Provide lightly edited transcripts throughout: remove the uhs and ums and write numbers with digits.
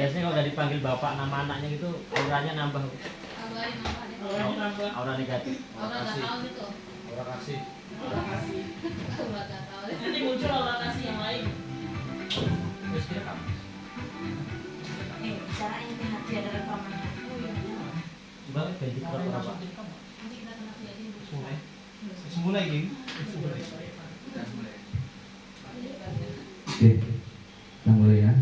Biasanya kalau udah dipanggil bapak nama anaknya gitu auranya nambah. Aura negatif. Aura kasih. Aura kasih. Nanti muncul aura kasih yang lain. Terus dia kamu. Bicara ini hati ada rekaman. Coba ganti berapa? Nanti kita kena liatin. Mulai gini. Oke, kita mulai ya.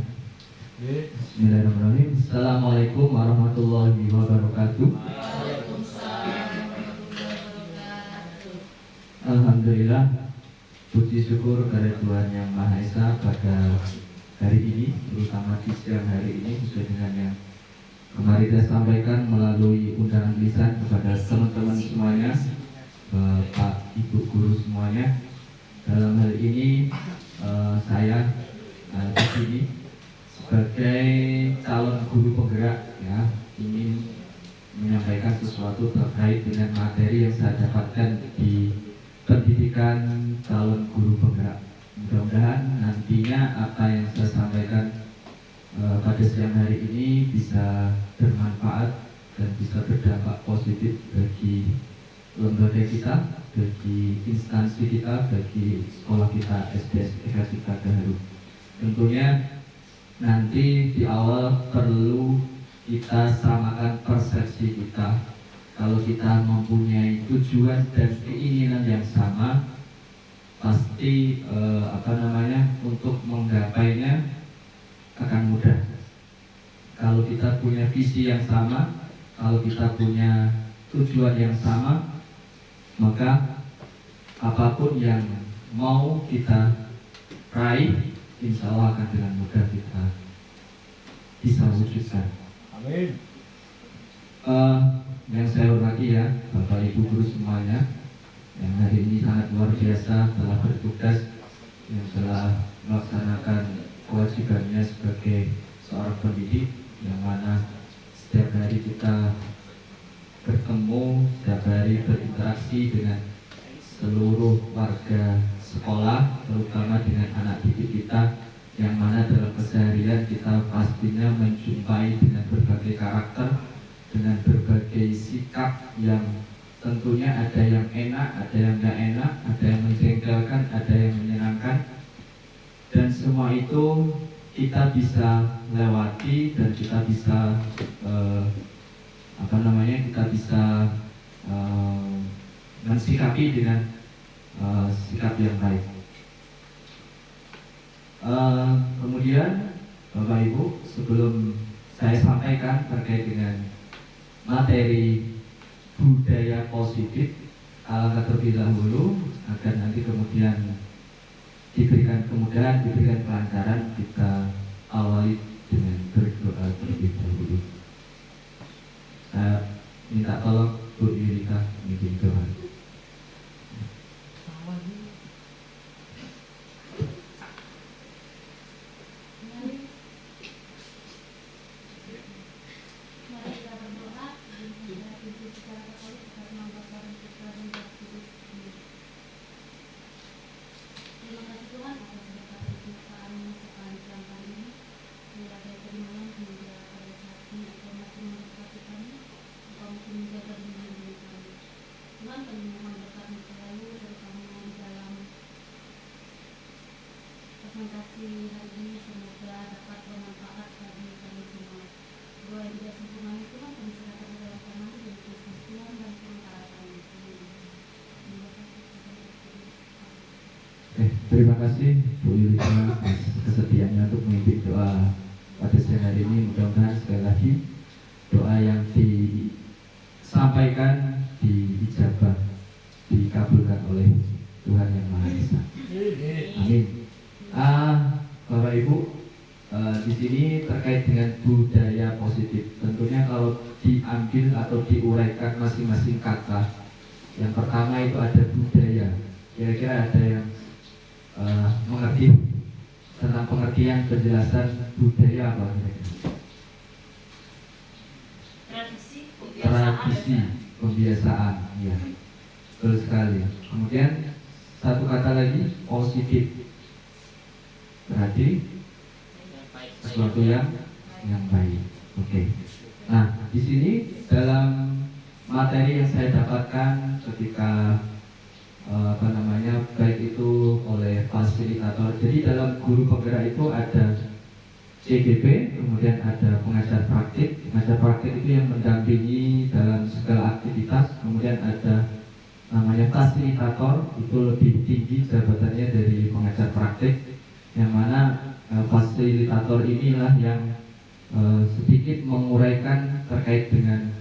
Bismillahirrahmanirrahim. Assalamualaikum warahmatullahi wabarakatuh. Alhamdulillah, puji syukur kepada Tuhan Yang Maha Esa pada hari ini, terutama di siang hari ini, sesuai dengan yang kemarin saya sampaikan melalui undangan lisan kepada teman-teman semuanya, Pak Ibu Guru semuanya. Dalam hal ini saya di sini sebagai calon guru penggerak ya, ingin menyampaikan sesuatu terkait dengan materi yang saya dapatkan di pendidikan calon guru penggerak. Mudah-mudahan nantinya apa yang saya sampaikan pada siang hari ini bisa bermanfaat dan bisa berdampak positif bagi lembaga kita, bagi instansi kita, bagi sekolah kita SDSK kita Gaharu. Tentunya nanti di awal perlu kita samakan persepsi kita. Kalau kita mempunyai tujuan dan keinginan yang sama, pasti untuk menggapainya akan mudah. Kalau kita punya visi yang sama, kalau kita punya tujuan yang sama, maka apapun yang mau kita raih, insya Allah akan dengan mudah kita bisa wujudkan. Amin. Yang saya hormati ya Bapak Ibu Guru semuanya, yang hari ini sangat luar biasa telah bertugas, yang telah melaksanakan kewajibannya sebagai seorang pendidik, yang mana setiap hari kita bertemu, setiap hari berinteraksi dengan seluruh warga sekolah, terutama dengan anak didik kita, yang mana dalam keseharian kita pastinya menjumpai dengan berbagai karakter, dengan berbagai sikap yang tentunya ada yang enak, ada yang tidak enak, ada yang menjengkelkan, ada yang menyenangkan, dan semua itu kita bisa lewati dan kita bisa kita bisa mensikapi dengan sikap yang baik. Kemudian Bapak Ibu, sebelum saya sampaikan terkait dengan materi budaya positif, alangkah terlebih dahulu agar nanti kemudian diberikan kemudahan, diberikan kelancaran, kita awali dengan berdoa terlebih dahulu. Saya minta tolong Bu Yurika memimpin doa. Presentasi hari ini semoga dapat bermanfaat bagi kami semua. Doa yang tidak sempurna itu kan kami serahkan kepada Tuhan dan kesempurnaan dan kelengkapan. Terima kasih Bu Yulika atas kesediaannya untuk memimpin doa pada siang hari ini. Mudah-mudahan sekali lagi doa yang disampaikan diijabah, dikabulkan oleh Tuhan Yang Maha Esa. Amin. Bapak Ibu, di sini terkait dengan budaya positif. Tentunya kalau diambil atau diuraikan masing-masing kata. Yang pertama itu ada budaya. Kira-kira ada yang mengerti tentang pengertian penjelasan budaya apa kira-kira? Tradisi, kebiasaan, ya, betul sekali. Kemudian satu kata lagi, positif, berarti sesuatu yang baik. Oke. Nah, di sini dalam materi yang saya dapatkan ketika baik itu oleh fasilitator. Jadi dalam guru penggerak itu ada CGP, kemudian ada pengajar praktik. Pengajar praktik itu yang mendampingi dalam segala aktivitas. Kemudian ada namanya fasilitator, itu lebih tinggi jabatannya dari pengajar praktik, yang mana fasilitator inilah yang sedikit menguraikan terkait dengan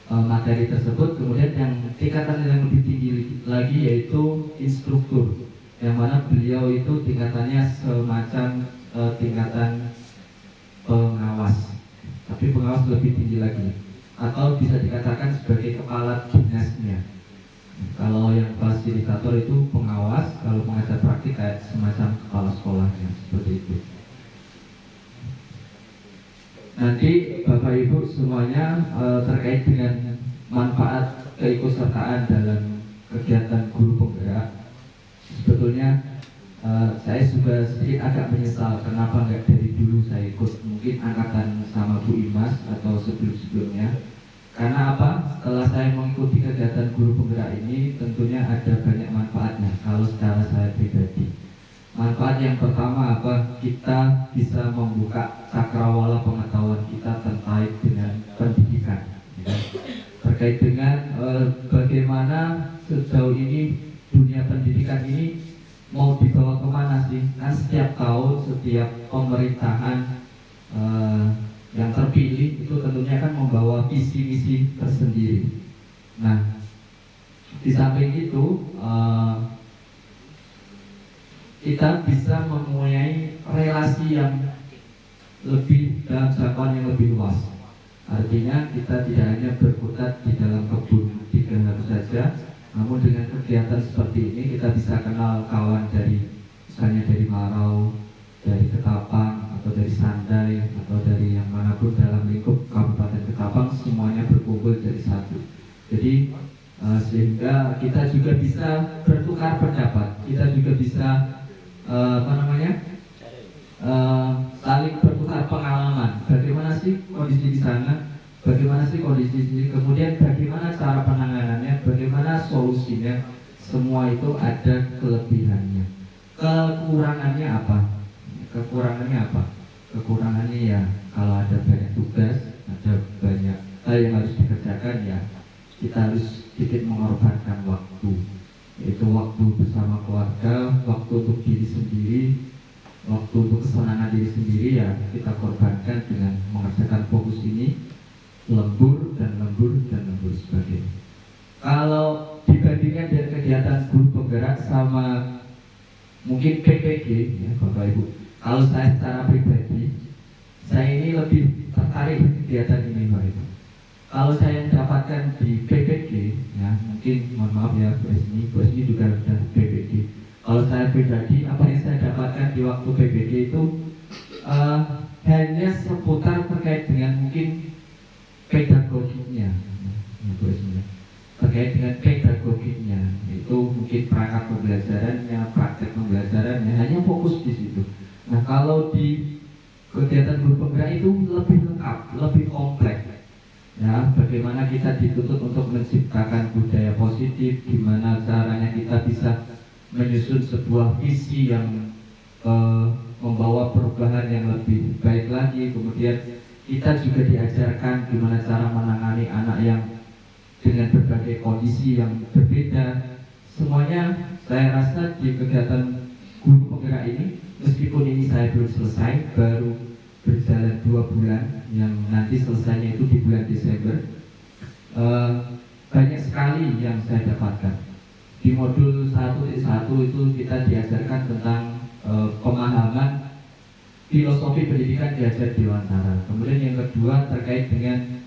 materi tersebut. Kemudian yang tingkatan yang lebih tinggi lagi yaitu instruktur, yang mana beliau itu tingkatannya semacam tingkatan pengawas, tapi pengawas lebih tinggi lagi, atau bisa dikatakan sebagai kepala dinasnya. Kalau yang fasilitator itu pengawas, kalau pengajar praktik kayak semacam kepala sekolahnya, seperti itu. Nanti Bapak Ibu semuanya terkait dengan manfaat keikutsertaan dalam kegiatan guru penggerak, sebetulnya saya juga sedikit agak menyesal kenapa nggak dari dulu saya ikut, mungkin angkatan sama Bu Imas atau sebelum-sebelumnya. Karena apa? Setelah saya mengikuti kegiatan guru penggerak ini, tentunya ada banyak manfaatnya kalau secara saya pribadi. Manfaat yang pertama apa? Kita bisa membuka cakrawala pengetahuan kita terkait dengan pendidikan, ya. Terkait dengan bagaimana sejauh ini dunia pendidikan ini mau dibawa kemana sih? Kan setiap tahun, setiap pemerintahan yang terpilih itu tentunya kan membawa visi-misi tersendiri. Nah, di samping itu kita bisa mempunyai relasi yang lebih dalam jangkauan yang lebih luas. Artinya kita tidak hanya berkutat di dalam kebun 3 hari saja, namun dengan kegiatan seperti ini kita bisa kenal kawan dari, misalnya dari Marau, dari Ketapang, atau dari Sandai, atau dari yang manapun dalam lingkup Kabupaten Ketapang, semuanya berkumpul jadi satu. Jadi sehingga kita juga bisa bertukar pendapat, kita juga bisa saling bertukar pengalaman. Bagaimana sih kondisi di sana, bagaimana sih kondisi di sini, kemudian bagaimana cara penanganannya, bagaimana solusinya. Semua itu ada kelebihannya. Kekurangannya apa? Kekurangannya ya kalau ada banyak tugas, ada banyak hal yang harus dikerjakan, ya kita harus sedikit mengorbankan waktu, yaitu waktu bersama keluarga, waktu untuk diri sendiri, waktu untuk kesenangan diri sendiri, ya kita korbankan dengan mengerjakan fokus ini, lembur sebagainya. Kalau dibandingkan dengan kegiatan guru penggerak sama mungkin PPG, ya Bapak Ibu, kalau saya secara pribadi, saya ini lebih tertarik kegiatan ini, Bapak Ibu. Kalau saya dapatkan di PPG, ya mungkin mohon maaf ya Bu Esmi juga sudah PPG. Kalau saya pribadi, apa yang saya dapatkan di waktu PPG itu hanya seputar terkait dengan mungkin pedagoginya, ya, Bu Esmi. Terkait dengan pedagoginya, itu mungkin perangkat pembelajarannya, praktek pembelajarannya, hanya fokus di situ. Nah, kalau di kegiatan guru penggerak itu lebih lengkap, lebih kompleks. Ya, bagaimana kita dituntut untuk menciptakan budaya positif, gimana caranya kita bisa menyusun sebuah visi yang membawa perubahan yang lebih baik lagi. Kemudian kita juga diajarkan gimana cara menangani anak yang dengan berbagai kondisi yang berbeda. Semuanya saya rasa di kegiatan guru penggerak ini, meskipun ini saya belum selesai, baru berjalan 2 bulan, yang nanti selesainya itu di bulan Desember, banyak sekali yang saya dapatkan. Di modul 1.1 itu kita diajarkan tentang pemahaman filosofi pendidikan diajar Dewantara. Kemudian yang kedua terkait dengan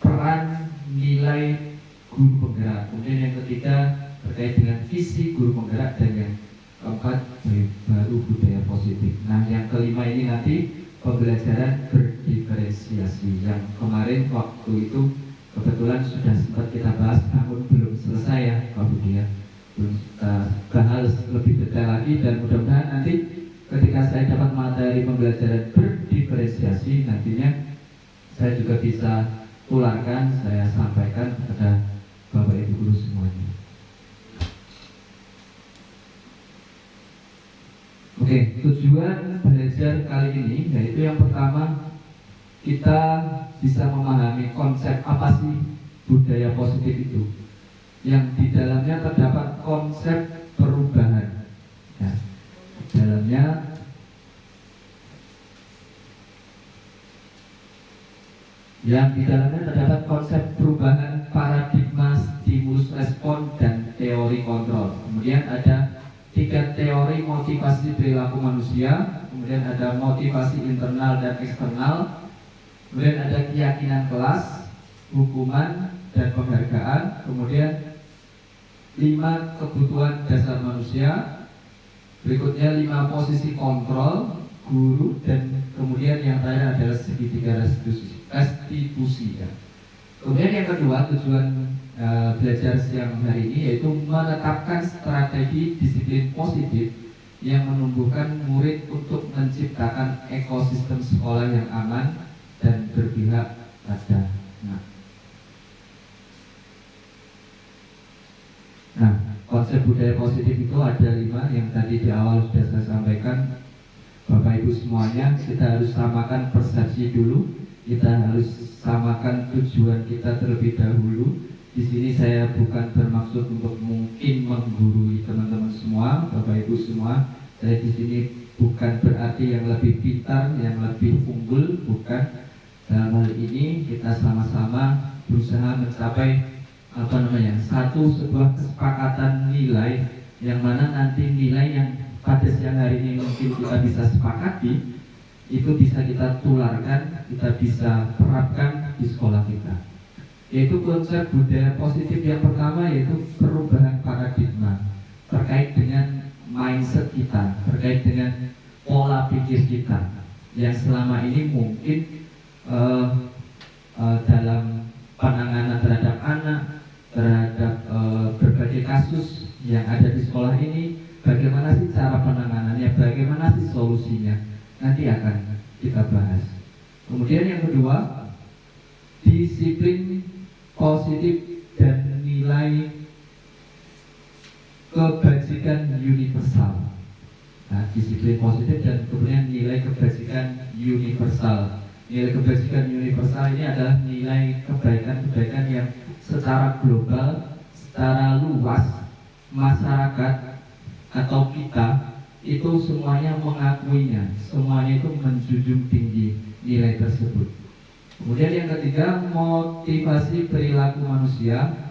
peran guru penggerak. Kemudian yang ketiga terkait dengan visi guru penggerak, dan yang keempat baru budaya positif. Nah, yang kelima ini nanti pembelajaran berdiferensiasi. Yang kemarin waktu itu kebetulan sudah sempat kita bahas, namun belum selesai ya Pak Budi ya. Belum kita bahas lebih detail lagi, dan mudah-mudahan nanti ketika saya dapat materi pembelajaran berdiferensiasi, nantinya saya juga bisa tularkan, saya sampaikan kepada Bapak Ibu guru semuanya. Oke, tujuan belajar kali ini yaitu yang pertama, kita bisa memahami konsep apa sih budaya positif itu, yang di dalamnya terdapat konsep perubahan. Ya, di dalamnya terdapat konsep perubahan paradigma, stimulus respon, dan teori kontrol. Kemudian ada 3 teori motivasi perilaku manusia, kemudian ada motivasi internal dan eksternal, kemudian ada keyakinan kelas, hukuman, dan penghargaan, kemudian 5 kebutuhan dasar manusia, berikutnya 5 posisi kontrol guru, dan kemudian yang terakhir adalah segitiga restitusi ya. Kemudian yang kedua, tujuan belajar siang hari ini yaitu menetapkan strategi disiplin positif yang menumbuhkan murid untuk menciptakan ekosistem sekolah yang aman dan berpihak pada anak. Nah, konsep budaya positif itu ada 5 yang tadi di awal sudah saya sampaikan. Bapak Ibu semuanya, kita harus samakan persepsi dulu, kita harus samakan tujuan kita terlebih dahulu. Di sini saya bukan bermaksud untuk mungkin menggurui teman-teman semua, Bapak Ibu semua. Saya di sini bukan berarti yang lebih pintar, yang lebih unggul, bukan. Dalam hal ini kita sama-sama berusaha mencapai sebuah kesepakatan nilai, yang mana nanti nilai yang pada siang hari ini mungkin kita bisa sepakati, itu bisa kita tularkan, kita bisa terapkan di sekolah kita. Yaitu konsep budaya positif yang pertama, yaitu perubahan paradigma terkait dengan mindset kita, terkait dengan pola pikir kita yang selama ini mungkin dalam penanganan terhadap anak, terhadap berbagai kasus yang ada di sekolah ini, bagaimana sih cara penanganannya, bagaimana sih solusinya, nanti akan kita bahas. Kemudian yang kedua, disiplin positif dan nilai kebajikan universal. Nah, disiplin positif dan kemudian nilai kebajikan universal. Nilai kebajikan universal ini adalah nilai kebaikan-kebaikan yang secara global, secara luas, masyarakat atau kita itu semuanya mengakuinya, semuanya itu menjunjung tinggi nilai tersebut. Kemudian yang ketiga, motivasi perilaku manusia.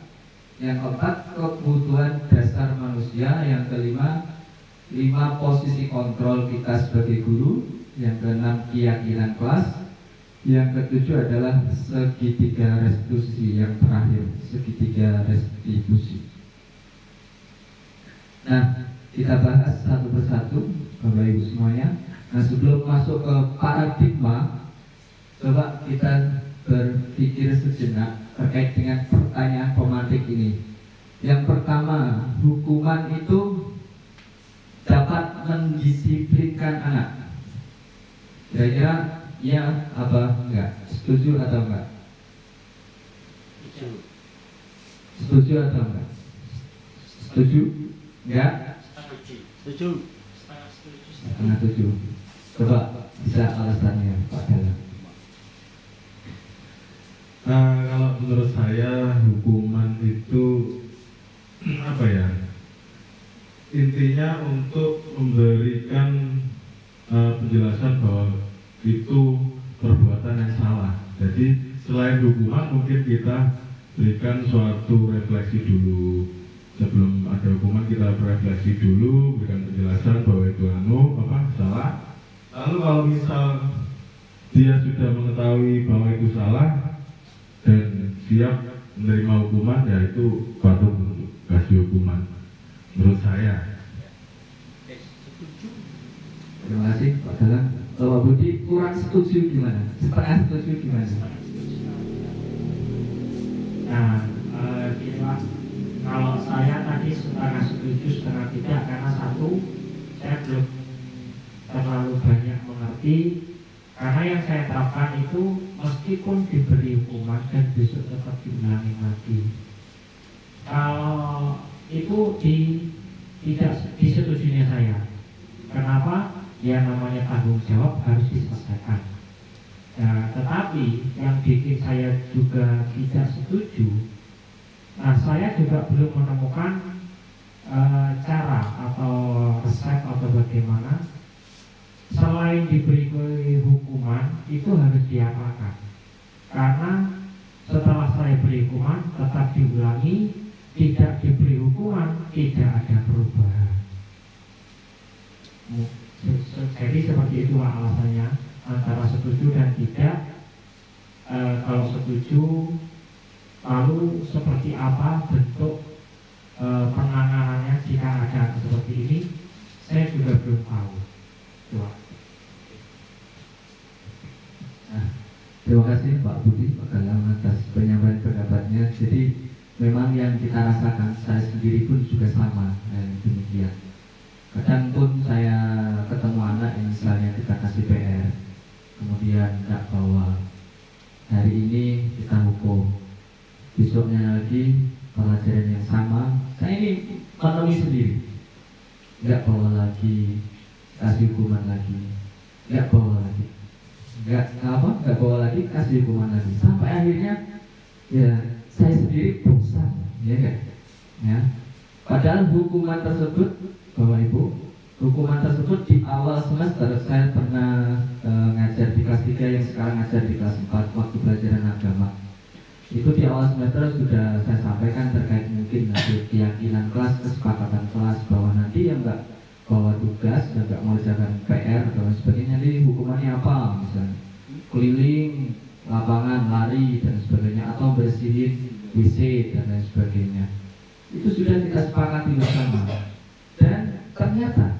Yang keempat, kebutuhan dasar manusia. Yang kelima, 5 posisi kontrol kita sebagai guru. Yang keenam, keyakinan kelas. Yang ketujuh adalah segitiga restitusi. Yang terakhir, segitiga restitusi. Nah, kita bahas satu persatu, Bapak Ibu semuanya. Nah, sebelum masuk ke paradigma, coba kita berpikir sejenak terkait dengan pertanyaan pemantik ini. Yang pertama, hukuman itu dapat mendisiplinkan anak. Kira-kira ya apa enggak? Setuju atau enggak? Setuju atau enggak? Setuju? Enggak? Setuju. Setengah setuju. Coba bisa alasannya Pak Dalam. Nah, kalau menurut saya hukuman itu intinya untuk memberikan penjelasan bahwa itu perbuatan yang salah. Jadi selain hukuman mungkin kita berikan suatu refleksi dulu. Sebelum ada hukuman kita berefleksi dulu, berikan penjelasan bahwa itu salah. Lalu kalau misal dia sudah mengetahui bahwa itu salah dan siap menerima hukuman, ya itu patut untuk kasih hukuman menurut saya. Terima kasih Pak Galang. Pak Budi kurang setuju gimana? Setengah setuju gimana? Nah, gini Pak, kalau saya tadi setengah setuju, setengah tidak, karena satu, saya belum terlalu banyak mengerti. Karena yang saya terapkan itu meskipun diberi hukuman dan besok tetap diulangi lagi. Kalau itu tidak disetujunya saya. Kenapa? Ya namanya tanggung jawab harus diselesaikan. Nah, tetapi yang bikin saya juga tidak setuju, nah saya juga belum menemukan cara atau resep atau bagaimana selain diberi hukuman itu harus diapakan. Karena setelah saya beri hukuman tetap diulangi, tidak diberi hukuman tidak ada perubahan. Jadi seperti itulah alasannya antara setuju dan tidak. Kalau setuju, lalu seperti apa bentuk penanganannya jika ada seperti ini, saya juga belum tahu. Nah, terima kasih Pak Budi, Pak Galang atas penyampaian pendapatnya. Jadi memang yang kita rasakan, saya sendiri pun juga sama demikian. Kadang pun saya ketemu anak yang misalnya kita kasih PR, kemudian nggak bawa, hari ini kita hukum, besoknya lagi pelajaran yang sama, saya ini menemui sendiri, nggak bawa lagi, kasih hukuman lagi, nggak bawa lagi, nggak bawa lagi, kasih hukuman lagi, sampai akhirnya ya saya sendiri bosan, ya kan? Ya, padahal hukuman tersebut, Bapak Ibu, hukuman tersebut di awal semester saya pernah ngajar di kelas 3 yang sekarang ngajar di kelas 4 waktu pelajaran agama. Itu di awal semester sudah saya sampaikan terkait mungkin nanti keyakinan kelas, kesepakatan kelas bahwa nanti yang nggak bawa tugas dan nggak mengerjakan PR dan sebagainya, nanti hukumannya apa, misalnya keliling lapangan, lari dan sebagainya, atau bersihin WC dan lain sebagainya. Itu sudah kita sepakati bersama. Dan ternyata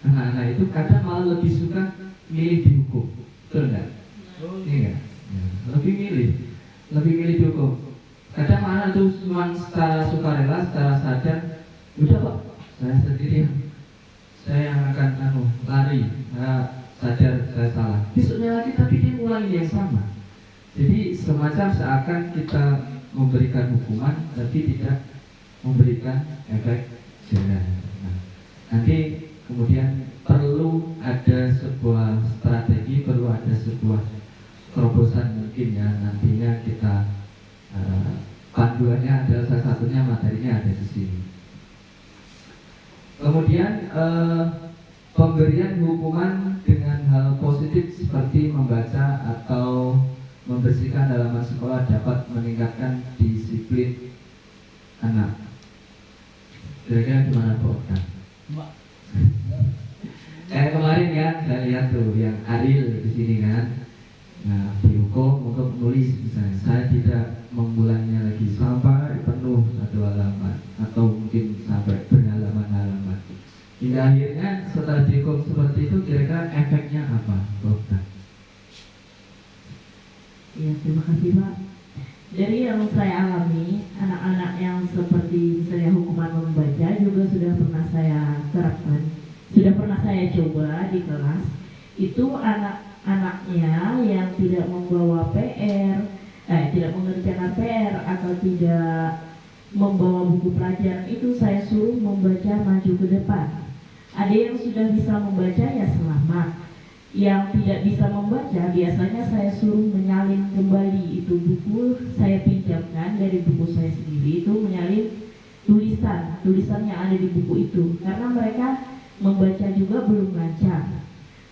anak-anak itu kadang malah lebih suka milih dihukum, betul enggak? Iya, lebih milih dihukum. Kadang anak itu cuma secara sukarela, secara sadar, udah Pak, saya sendiri saya yang akan lari, sadar saya salah. Besoknya lagi tapi dia ulangi yang sama. Jadi semacam seakan kita memberikan hukuman tapi tidak memberikan efek jerah. Nanti kemudian perlu ada sebuah strategi, perlu ada sebuah terobosan mungkin ya, nantinya kita panduannya adalah salah satunya materinya ada di sini. Kemudian pemberian hukuman dengan hal positif seperti membaca atau membersihkan halaman sekolah dapat meningkatkan disiplin anak. Kira-kira gimana Pak? Kemarin kan saya lihat tuh yang Ariel di sini kan, nah dihukum untuk menulis misalnya, saya tidak mengulanginya lagi sampai penuh satu halaman atau mungkin sampai berhalaman-halaman. Hingga akhirnya setelah dihukum seperti itu, kira-kira efeknya apa, Dokter? Ya, terima kasih Pak. Dari yang saya alami, anak-anak yang seperti misalnya hukuman membaca juga sudah pernah saya terapkan, sudah pernah saya coba di kelas. Itu anak-anaknya yang tidak membawa PR, tidak mengerjakan PR atau tidak membawa buku pelajaran, itu saya suruh membaca maju ke depan. Ada yang sudah bisa membaca, ya selamat. Yang tidak bisa membaca, biasanya saya suruh menyalin kembali itu buku, saya pinjamkan dari buku saya sendiri, itu menyalin tulisan yang ada di buku itu, karena mereka membaca juga belum lancar.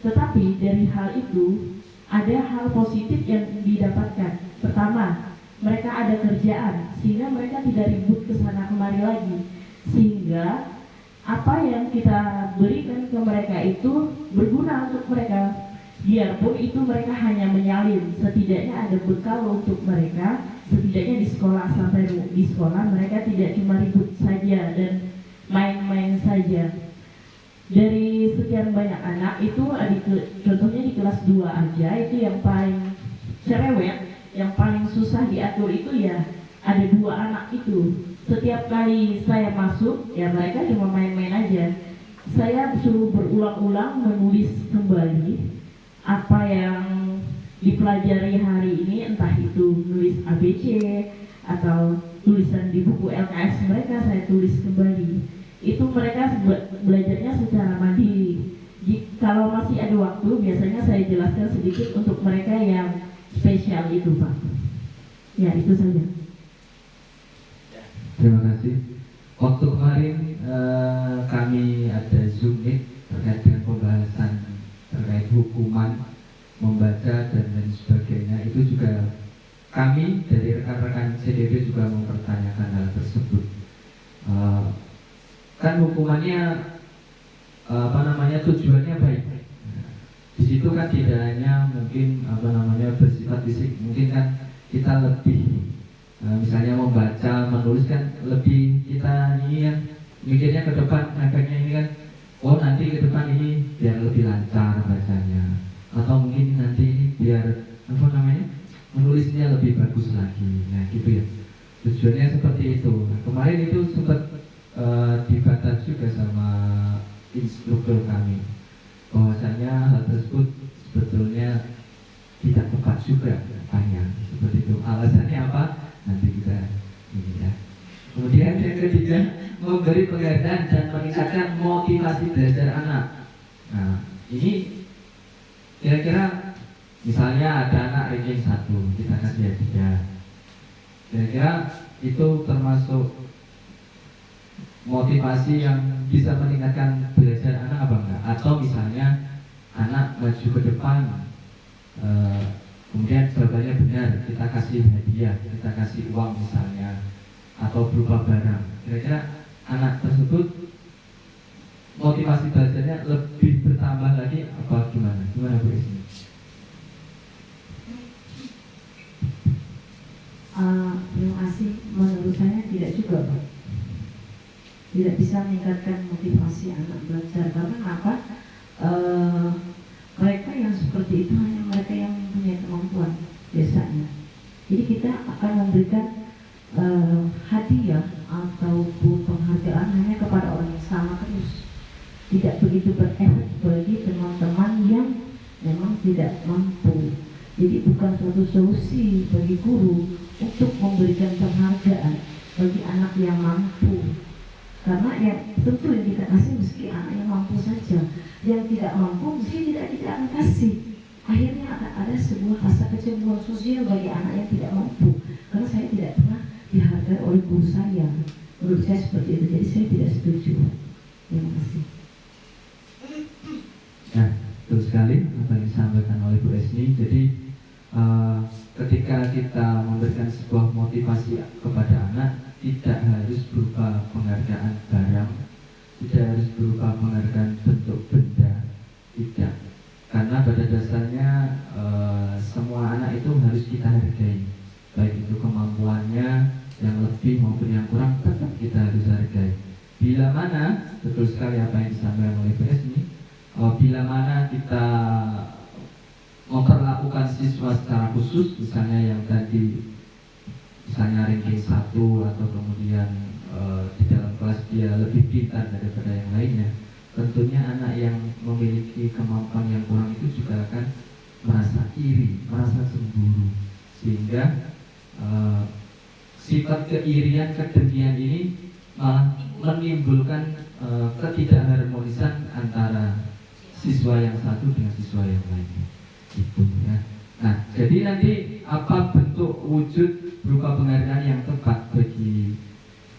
Tetapi dari hal itu ada hal positif yang didapatkan. Pertama, mereka ada kerjaan, sehingga mereka tidak ribut ke sana kemari lagi, sehingga apa yang kita berikan ke mereka itu berguna untuk mereka. Biarpun itu mereka hanya menyalin, setidaknya ada bekal untuk mereka, setidaknya di sekolah sampai sekolah mereka tidak cuma ribut saja dan main-main saja. Dari sekian banyak anak itu contohnya di kelas 2 aja itu yang paling cerewet, yang paling susah diatur itu ya ada 2 anak itu. Setiap kali saya masuk ya mereka cuma main-main aja. Saya suruh berulang-ulang menulis kembali apa yang dipelajari hari ini, entah itu nulis ABC atau tulisan di buku LKS mereka saya tulis kembali. Itu mereka belajarnya secara mandiri. Kalau masih ada waktu biasanya saya jelaskan sedikit untuk mereka yang spesial itu, Pak. Ya, itu saja. Terima kasih. Waktu kemarin kami ada Zoom meet terkait dengan pembahasan terkait hukuman membaca dan lain sebagainya. Itu juga kami dari rekan-rekan CDB juga mempertanyakan hal tersebut. Kan hukumannya tujuannya baik. Di situ kan tidak hanya mungkin bersifat fisik, mungkin kan kita lebih misalnya membaca, menulis kan lebih kita ini kan mikirnya ke depan, efeknya ini kan nanti ke depan ini biar lebih lancar bacanya, atau mungkin nanti ini biar menulisnya lebih bagus lagi. Nah gitu ya, tujuannya seperti itu. Nah, kemarin itu sempat dibantah juga sama instruktur kami bahwasanya hal tersebut sebetulnya tidak tepat juga katanya, seperti itu. Alasannya apa? Nanti kita ini ya. Kemudian yang ketiga, memberi penghargaan dan meningkatkan motivasi belajar anak. Nah, ini kira-kira misalnya ada anak ranking 1, kita kasih hadiah. Kira-kira itu termasuk motivasi yang bisa meningkatkan belajar anak apa enggak? Atau misalnya anak maju ke depan, kemudian jawabannya benar, kita kasih hadiah, kita kasih uang misalnya, atau berupa barang. Kira-kira anak tersebut motivasi belajarnya lebih bertambah lagi apa gimana? Gimana Bu Ismi? Terima kasih. Menurut saya tidak juga, Pak. Tidak bisa meningkatkan motivasi anak belajar. Karena apa? Mereka yang seperti itu hanya mereka yang mempunyai kemampuan biasanya. Jadi kita akan memberikan hadiah ataupun penghargaan hanya kepada orang yang sama terus. Tidak begitu berefek bagi teman-teman yang memang tidak mampu. Jadi bukan suatu solusi bagi guru untuk memberikan penghargaan bagi anak yang mampu. Karena yang tentu yang kita kasih meski anak yang mampu saja, yang tidak mampu mesti tidak akan kasih. Akhirnya akan ada sebuah rasa kecemburuan sosial bagi anak yang tidak mampu. Karena saya tidak pernah dihargai oleh guru saya. Menurut saya seperti itu, jadi saya tidak setuju. Terima kasih. Nah, betul sekali apa yang disampaikan oleh Bu Esni. Jadi ketika kita memberikan sebuah motivasi kepada anak, tidak harus berupa penghargaan barang, tidak harus berupa penghargaan bentuk benda, tidak. Karena pada dasarnya semua anak itu harus kita hargai, baik itu kemampuannya yang lebih maupun yang kurang, tetap kita harus hargai. Bila mana, betul sekali apa yang disampaikan oleh Bu Esni, bila mana kita memperlakukan siswa secara khusus, misalnya yang tadi misalnya ranking 1 atau kemudian di dalam kelas dia lebih pintar daripada yang lainnya, tentunya anak yang memiliki kemampuan yang kurang itu juga akan merasa iri, merasa cemburu, sehingga sifat keirian, kedengkian ini malah menimbulkan ketidakharmonisan antara siswa yang satu dengan siswa yang lainnya. Itu ya. Nah, jadi nanti apa bentuk wujud berupa penghargaan yang tepat bagi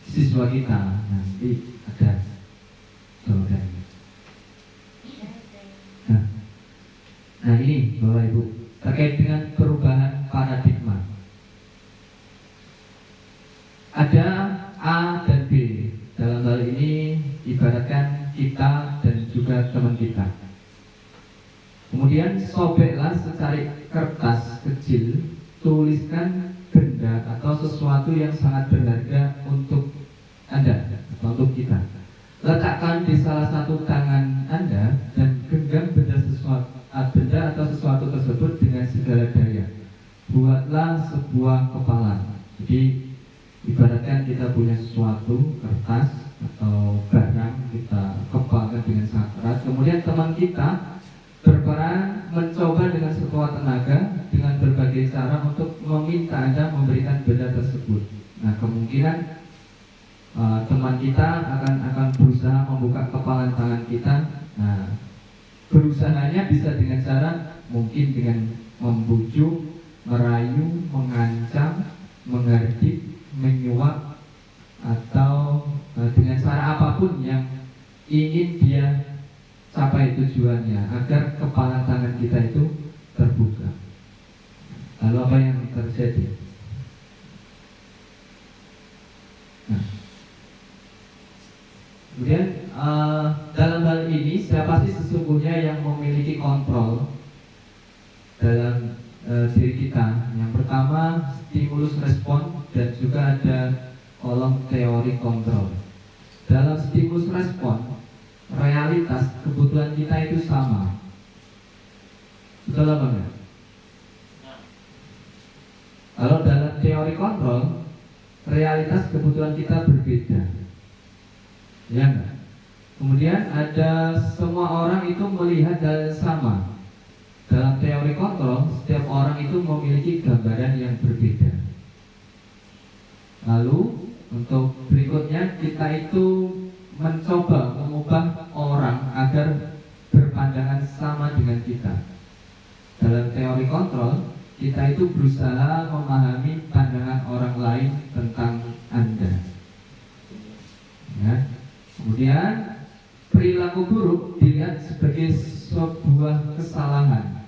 siswa kita, nanti ada jawabannya. Nah ini Bapak Ibu, terkait dengan perubahan paradigma. Ada A dan B. Dalam hal ini ibaratkan kita dan juga teman kita. Kemudian sobeklah secari kertas kecil, tuliskan benda atau sesuatu sesuatu yang sangat berharga untuk Anda atau untuk kita. Letakkan di salah satu tangan Anda dan genggam benda atau sesuatu tersebut dengan segala daya. Buatlah sebuah kepalan. Jadi ibaratkan kita punya sesuatu, kertas atau barang, kita kepalkan dengan sangat keras. Kemudian teman kita berperan mencoba dengan sekuat tenaga dengan berbagai cara untuk meminta Anda memberikan benda tersebut. Nah, kemungkinan teman kita akan berusaha membuka kepalan tangan kita. Nah, berusahanya bisa dengan cara mungkin dengan membujuk, merayu, mengancam, menghardik, menyuap, atau dengan cara apapun yang ingin dia capai tujuannya agar kepala tangan kita itu terbuka. Lalu apa yang terjadi? Nah, kemudian dalam hal ini siapa sih sesungguhnya yang memiliki kontrol dalam diri kita? Yang pertama stimulus respon dan juga ada kolom teori kontrol. Dalam stimulus respon, realitas kebutuhan kita itu sama. Betul apa enggak? Kalau dalam teori kontrol, realitas kebutuhan kita berbeda. Ya enggak? Kemudian ada semua orang itu melihat hal yang sama. Dalam teori kontrol, setiap orang itu memiliki gambaran yang berbeda. Lalu untuk berikutnya kita itu mencoba mengubah orang agar berpandangan sama dengan kita. Dalam teori kontrol, kita itu berusaha memahami pandangan orang lain tentang Anda. Ya. Kemudian perilaku buruk dilihat sebagai sebuah kesalahan.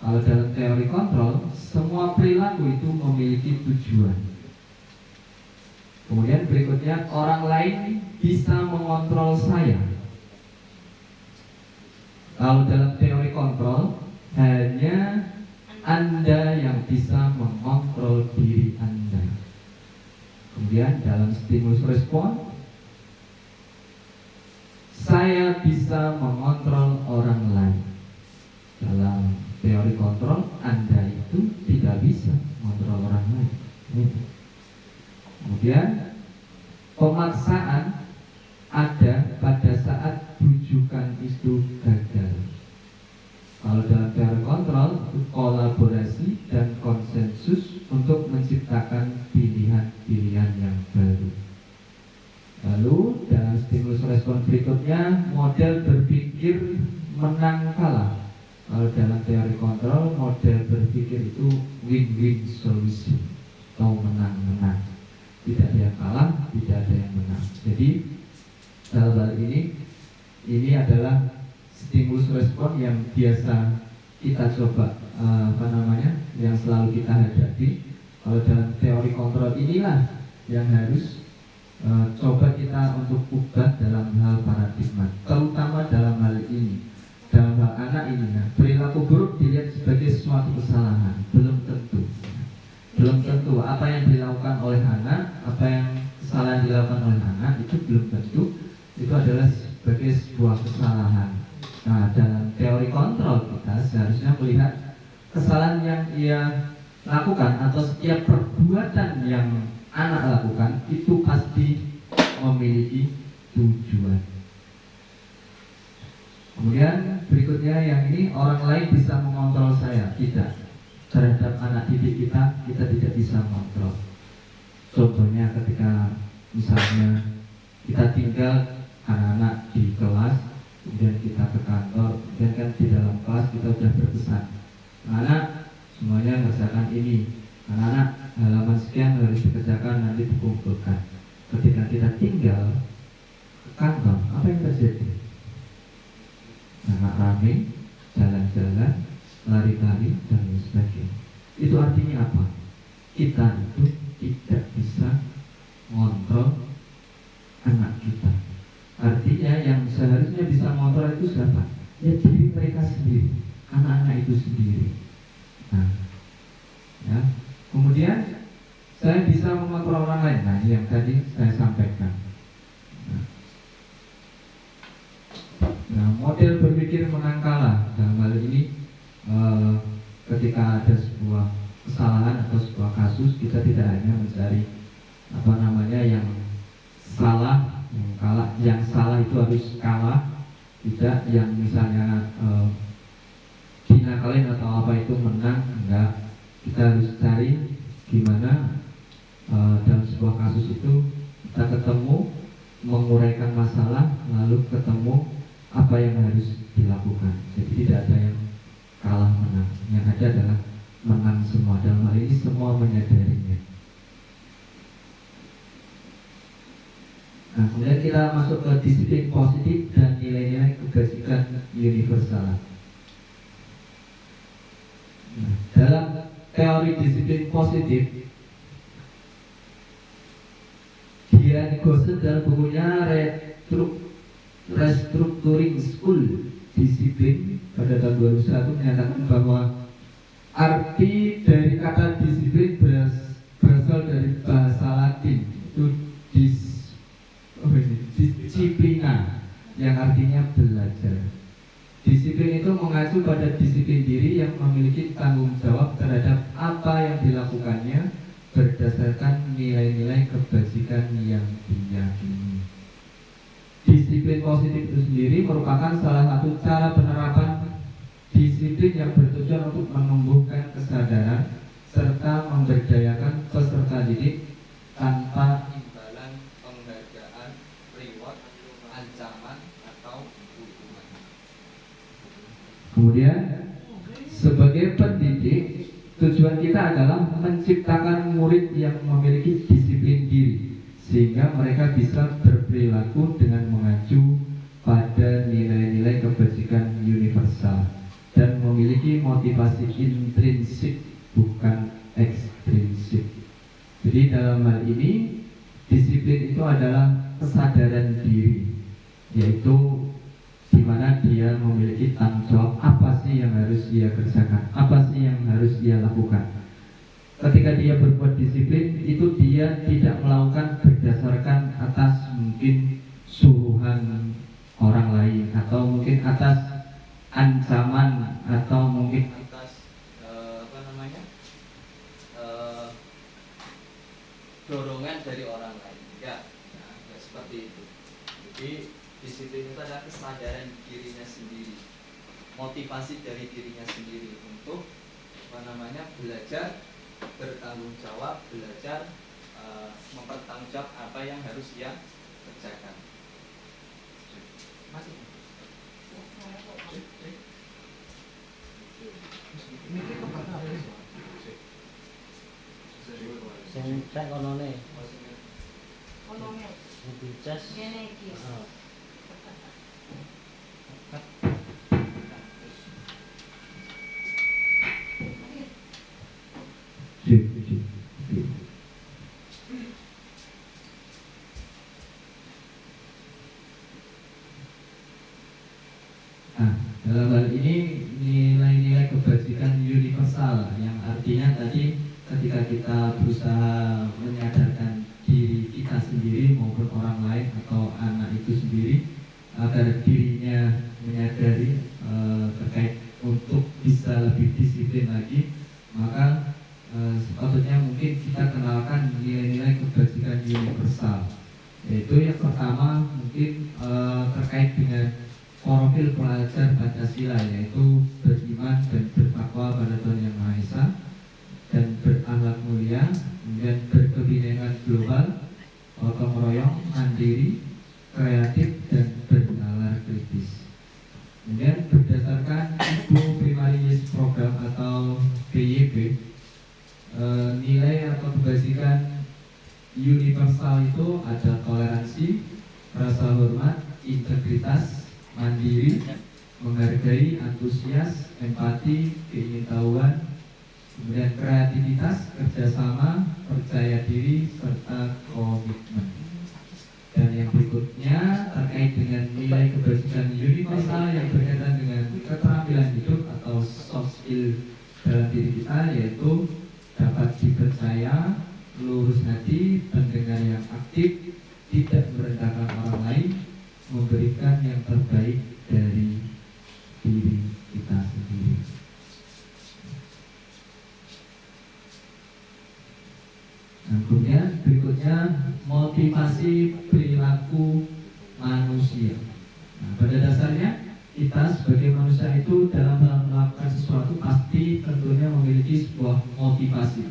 Kalau dalam teori kontrol, semua perilaku itu memiliki tujuan. Kemudian berikutnya, orang lain bisa mengontrol saya. Kalau dalam teori kontrol, hanya Anda yang bisa mengontrol diri Anda. Kemudian dalam stimulus respon, saya bisa mengontrol orang lain. Dalam teori kontrol, Anda itu tidak bisa mengontrol orang lain. Kemudian pemaksaan ada pada saat bujukan itu gagal. Kalau dalam teori kontrol itu kolaborasi dan konsensus untuk menciptakan pilihan-pilihan yang baru. Lalu dalam stimulus respon berikutnya, model berpikir menang kalah. Kalau dalam teori kontrol, model berpikir itu win-win solution atau menang-menang. Tidak ada yang kalah, tidak ada yang menang. Jadi dalam hal ini adalah stimulus respon yang biasa kita coba yang selalu kita hadapi. Kalau dalam teori kontrol inilah yang harus coba kita untuk ubah dalam hal paradigma, terutama dalam hal ini, dalam hal anak ini. Nah, perilaku buruk dilihat sebagai suatu kesalahan, belum tentu apa yang dilakukan oleh anak, apa yang kesalahan dilakukan oleh anak itu belum tentu itu adalah sebagai sebuah kesalahan. Nah, dalam teori kontrol kita seharusnya melihat kesalahan yang ia lakukan atau setiap perbuatan yang anak lakukan itu pasti memiliki tujuan. Kemudian berikutnya yang ini, orang lain bisa mengontrol saya. Tidak. Terhadap anak didik kita tidak bisa mengontrol. Contohnya ketika misalnya kita tinggal anak-anak di kelas, kemudian kita ke kantor, kemudian kan di dalam kelas kita sudah berpesan, anak semuanya ngerjakan ini, anak-anak halaman sekian harus dikerjakan, nanti dikumpulkan. Ketika kita tinggal ke kantor, apa yang terjadi? Anak rame, jalan-jalan, lari-lari, dan lain sebagainya. Itu artinya apa? Kita itu tidak bisa mengontrol anak kita. Artinya yang seharusnya bisa mengontrol itu siapa? Ya diri mereka sendiri, anak-anak itu sendiri. Nah, ya. Kemudian saya bisa mengontrol yang tadi saya sampaikan. Nah, model berpikir menang kalah dalam hal ini ketika ada sebuah kesalahan atau sebuah kasus, kita tidak hanya mencari yang salah, yang salah itu harus kalah, tidak yang misalnya dinakalin atau apa itu menang, enggak. Kita harus cari gimana dalam sebuah kasus itu kita ketemu, menguraikan masalah, lalu ketemu apa yang harus dilakukan. Jadi tidak ada yang kalah menang, yang ada adalah menang semua. Dalam hal ini semua menyadarinya. Nah, kemudian kita masuk ke disiplin positif dan nilai-nilai kebajikan universal. Nah, dalam teori disiplin positif, Dian Gossen dalam bukunya Restructuring School Disiplin pada tahun 2001 menyatakan bahwa arti dari kata disiplin berasal dari bahasa Latin, itu disiplina, yang artinya belajar. Disiplin itu mengacu pada disiplin diri yang memiliki tanggung jawab terhadap apa yang dilakukannya berdasarkan nilai-nilai kebajikan yang diyakini. Disiplin positif itu sendiri merupakan salah satu cara penerapan disiplin yang bertujuan untuk menumbuhkan kesadaran serta memberdayakan peserta didik tanpa imbalan, penghargaan, reward, ancaman, atau hukuman. Kemudian, sebagai pendidik, tujuan kita adalah menciptakan murid yang memiliki disiplin diri, sehingga mereka bisa berperilaku dengan mengacu pada nilai-nilai kebajikan universal dan memiliki motivasi intrinsik, bukan ekstrinsik. Jadi dalam hal ini, disiplin itu adalah kesadaran diri, yaitu di mana dia memiliki tanggung jawab apa sih yang harus dia kerjakan, apa sih yang harus dia lakukan. Ketika dia berbuat disiplin, itu dia tidak melakukan berdasarkan atas mungkin suruhan orang lain, atau mungkin atas ancaman, atau mungkin atas dorongan dari orang lain. Ya seperti itu. Jadi disiplin itu adalah kesadaran dirinya sendiri, motivasi dari dirinya sendiri untuk belajar, bertanggung jawab, belajar mempertanggungjawab apa yang harus dia kerjakan. Sing cek onone. Dicas. Ngene iki. Nah, dalam hal ini nilai-nilai kebajikan universal yang artinya tadi ketika kita berusaha menyadarkan diri kita sendiri maupun orang lain atau anak itu sendiri agar dirinya menyadari terkait untuk bisa lebih disiplin lagi, maka sepatutnya mungkin kita kenalkan nilai-nilai kebajikan universal, yaitu yang pertama mungkin terkait dengan profil pelajar Pancasila, yaitu beriman dan bertakwa pada Tuhan Yang Maha Esa dan berakhlak mulia, kemudian berkebinekaan global, gotong royong, mandiri, kreatif, dan bernalar kritis. Kemudian berdasarkan Ibu Primary Youth Program atau PYP, nilai atau kebajikan universal itu ada toleransi, rasa hormat, integritas, mandiri, menghargai, antusias, empati, keingintahuan, kemudian kreativitas, kerjasama, percaya diri, serta komitmen. Dan yang berikutnya terkait dengan nilai kebajikan universal yang berkaitan dengan keterampilan hidup atau soft skill dalam diri kita, yaitu dapat dipercaya, lurus hati, pendengar yang motivasi perilaku manusia. Nah, pada dasarnya kita sebagai manusia itu dalam melakukan sesuatu pasti tentunya memiliki sebuah motivasi,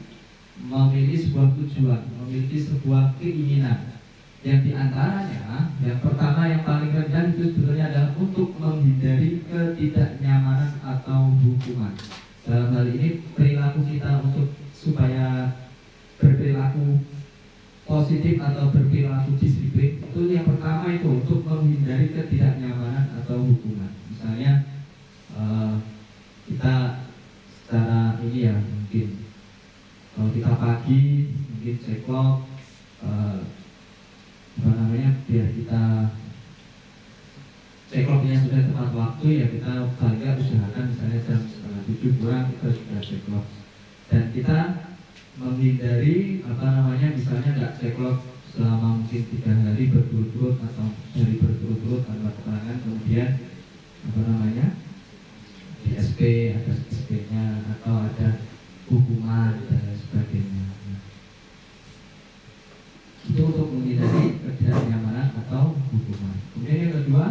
memiliki sebuah tujuan, memiliki sebuah keinginan. Yang diantaranya, yang pertama yang paling rendah itu sebenarnya adalah untuk menghindari ketidaknyamanan atau hukuman. Dalam hal ini perilaku kita untuk supaya berperilaku positif atau berperilaku disiplin itu yang pertama itu untuk menghindari ketidaknyamanan atau hukuman. Misalnya kita secara ini ya mungkin kalau kita pagi mungkin ceklok biar kita cekloknya sudah tepat waktu ya kita paling nggak usahakan misalnya jam 6:30 kurang kita sudah ceklok, dan kita menghindari misalnya nggak ceklok selama mungkin 3 hari berturut-turut atau hari berturut-turut tanpa keterangan, kemudian di SP ada SP-nya atau ada hukuman dan lain sebagainya. Itu untuk menghindari ketidaknyamanan atau hukuman. Kemudian yang kedua,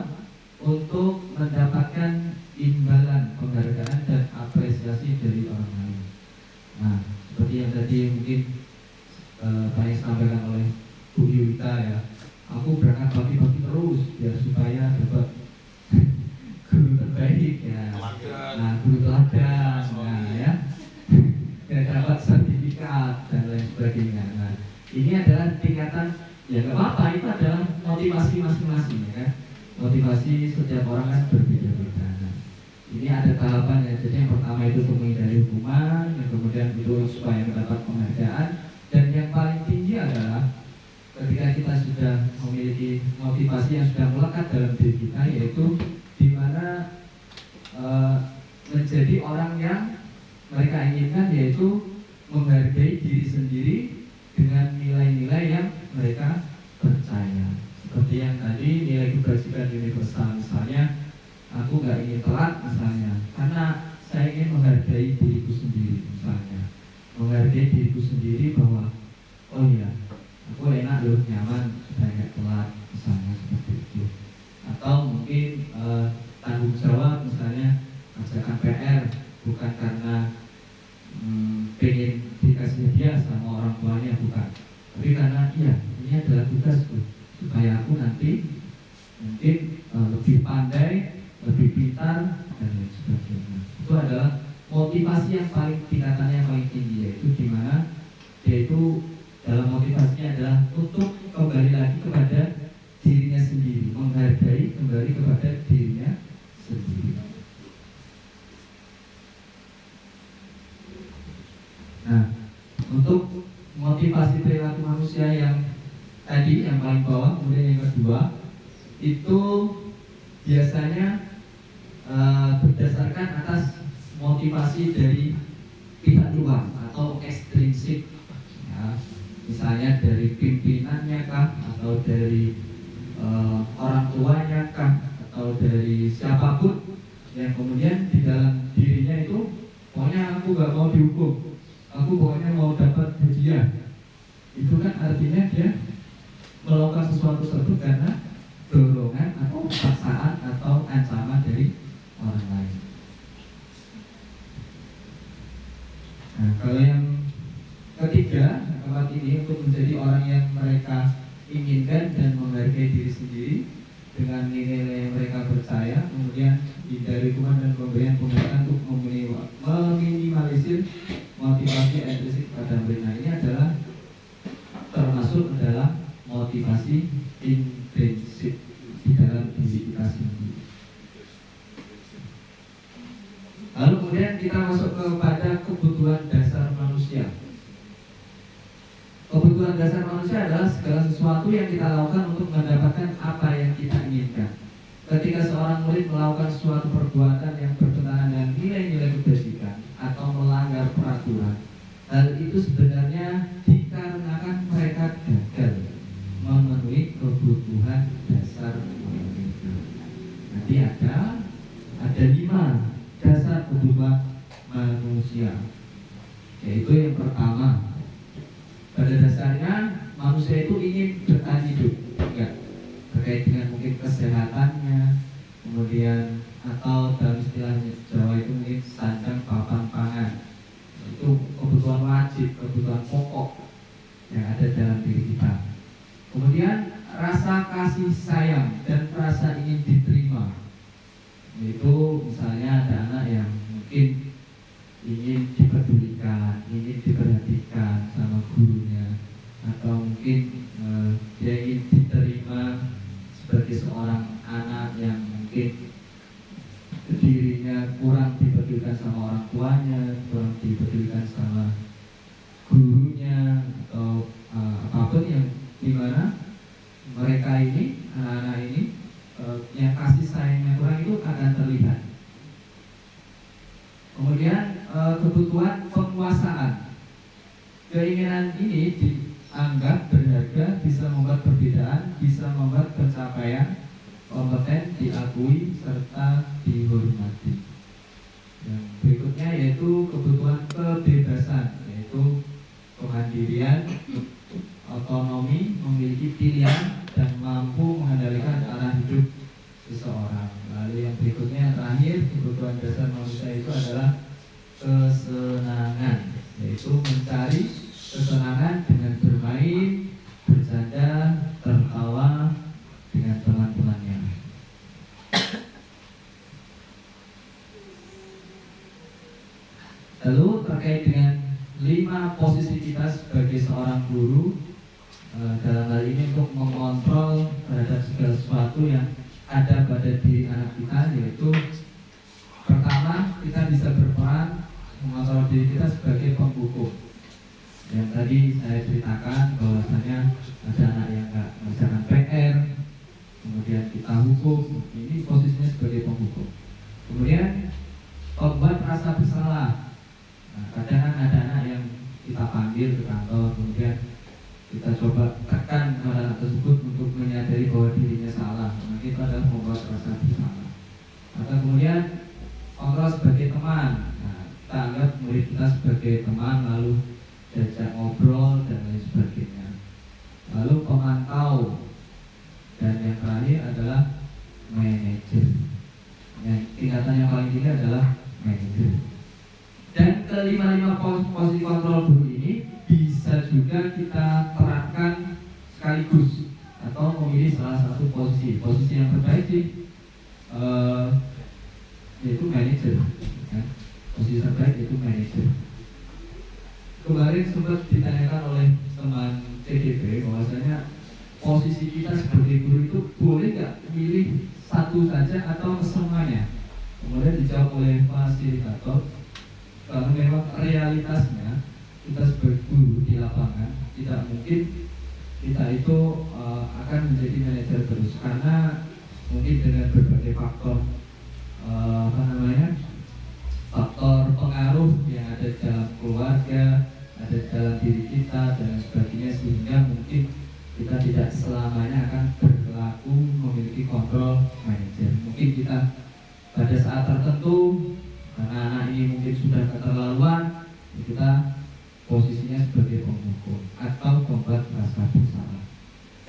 untuk mendapatkan imbalan penghargaan dan apresiasi dari orang lain. Nah, seperti yang tadi mungkin banyak sampaikan oleh Bu Yuwita ya, aku berangkat pagi-pagi terus biar supaya dapat guru terbaik ya. Nah, guru teladan, nah ya, dan dapat sertifikat dan lain sebagainya. Nah, ini adalah tingkatan ya nggak apa-apa, itu adalah motivasi masing-masing ya kan. Motivasi setiap orang kan berbeda-beda. Nah, ini ada tahapan ya. Jadi yang pertama itu untuk menghindari hukuman, yang kemudian itu supaya mendapat penghargaan, dan yang paling tinggi adalah ketika kita sudah memiliki motivasi yang sudah melekat dalam diri kita, yaitu di mana menjadi orang yang mereka inginkan, yaitu menghargai diri sendiri dengan nilai-nilai yang mereka percaya. Seperti yang tadi nilai kebajikan universal, misalnya aku nggak ingin telat misalnya karena saya ingin menghargai diriku sendiri, misalnya menghargai diriku sendiri bahwa oh iya aku enak loh, nyaman supaya nggak telat misalnya seperti itu. Atau mungkin tanggung jawab, misalnya kerjakan PR bukan karena pengen dikasih hadiah sama orang tuanya, bukan, tapi karena iya ini adalah tugasku supaya aku nanti mungkin lebih pandai, lebih pintar dan lain sebagainya. Itu adalah motivasi yang paling tingkatannya yang paling tinggi, yaitu dimana yaitu dalam motivasinya adalah untuk kembali lagi kepada dirinya sendiri, menghargai kembali kepada dirinya sendiri. Nah, untuk motivasi perilaku manusia yang tadi yang paling bawah, kemudian yang kedua itu biasanya berdasarkan atas motivasi dari pihak luar atau ekstrinsik ya, misalnya dari pimpinannya kah, atau dari orang tuanya kah, atau dari siapapun yang kemudian di dalam dirinya itu pokoknya aku gak mau dihukum, aku pokoknya mau dapat hadiah. Itu kan artinya dia melakukan sesuatu tersebut karena dorongan atau paksaan atau ancaman dari orang lain. Nah, kalau yang ketiga, keempat ini untuk menjadi orang yang mereka inginkan dan menghargai diri sendiri dengan nilai yang mereka percaya, kemudian hindari hukuman dan pemberian penghargaan untuk meminimalisir motivasi intrinsik pada mereka. Ini adalah termasuk adalah motivasi intrinsik di dalam diri kita sendiri. Lalu kemudian kita masuk kepada kebutuhan dasar manusia. Kebutuhan dasar manusia adalah segala sesuatu yang kita lakukan untuk mendapatkan apa yang kita inginkan. Ketika seorang murid melakukan suatu perbuatan yang bertentangan dengan nilai-nilai kebajikan atau melanggar peraturan, hal itu sebenarnya dikarenakan mereka gagal memenuhi kebutuhan dasar mereka. Nanti ada 5 dasar kebutuhan manusia, yaitu yang pertama, pada dasarnya manusia manusia itu ingin bertahan hidup, enggak, terkait dengan mungkin kesehatannya, kemudian atau dalam istilah Jawa itu mungkin sandang papan pangan. Itu kebutuhan wajib, kebutuhan pokok yang ada dalam diri kita. Kemudian rasa kasih sayang dan rasa ingin diterima, itu misalnya ada anak yang mungkin ingin dipedulikan, ingin diperhatikan sama gurunya, atau mungkin dia ingin diterima sebagai seorang anak yang mungkin dirinya kurang dipedulikan sama orang tuanya, kurang dipedulikan sama gurunya, atau apapun yang dimana mereka ini, anak-anak ini yang kasih sayangnya kurang itu akan terlihat. Kemudian kebutuhan penguasaan, keinginan ini dianggap berharga, bisa membuat perbedaan, bisa membuat pencapaian kompeten diakui serta dihormati. Yang berikutnya yaitu kebutuhan kebebasan, yaitu kemandirian, otonomi, memiliki pilihan dan mampu mengendalikan arah hidup seseorang. Lalu yang berikutnya terakhir, kebutuhan dasar manusia itu adalah kesenangan, yaitu mencari kesenangan dengan bermain, bercanda, tertawa dengan teman-temannya. Lalu terkait dengan 5 posisi kita sebagai seorang guru, dalam hal ini untuk mengontrol terhadap segala sesuatu yang ada pada diri anak kita, yaitu pertama, kita bisa berperan mengontrol diri kita sebagai penghukum. Yang tadi saya ceritakan bahwasanya ada anak yang nggak mengerjakan PR, kemudian kita hukum, ini posisinya sebagai penghukum. Kemudian pembuat rasa bersalah. Nah, kadang kan ada anak yang kita panggil ke kantor, kemudian kita coba tekan anak tersebut untuk menyadari bahwa dirinya salah. Nah, itu adalah membuat rasa bersalah. Atau kemudian kontrol sebagai teman. Nah, kita anggap murid kita sebagai teman, lalu diajak ngobrol dan lain sebagainya. Lalu pemantau, dan yang terakhir adalah manajer. Yang tingkatan yang paling tinggi adalah manajer. Dan kelima-lima posisi kontrol guru ini bisa juga kita terapkan sekaligus atau memilih salah satu posisi. Posisi yang terbaik sih yaitu manajer, ya. Posisi terbaik yaitu manajer. Kemarin sempat ditanyakan oleh teman CDP bahwasanya posisi kita sebagai guru itu boleh nggak milih satu saja atau semuanya. Kemudian dijawab oleh fasilitator, karena memang realitasnya kita sebagai guru di lapangan tidak mungkin kita itu akan menjadi manajer terus, karena mungkin dengan berbagai faktor faktor pengaruh yang ada dalam keluarga, ada dalam diri kita dan sebagainya, sehingga mungkin kita tidak selamanya akan berlaku memiliki kontrol manajer. Mungkin kita pada saat tertentu karena anak ini mungkin sudah keterlaluan, kita posisinya sebagai penghukum atau pembuat rasa bersalah.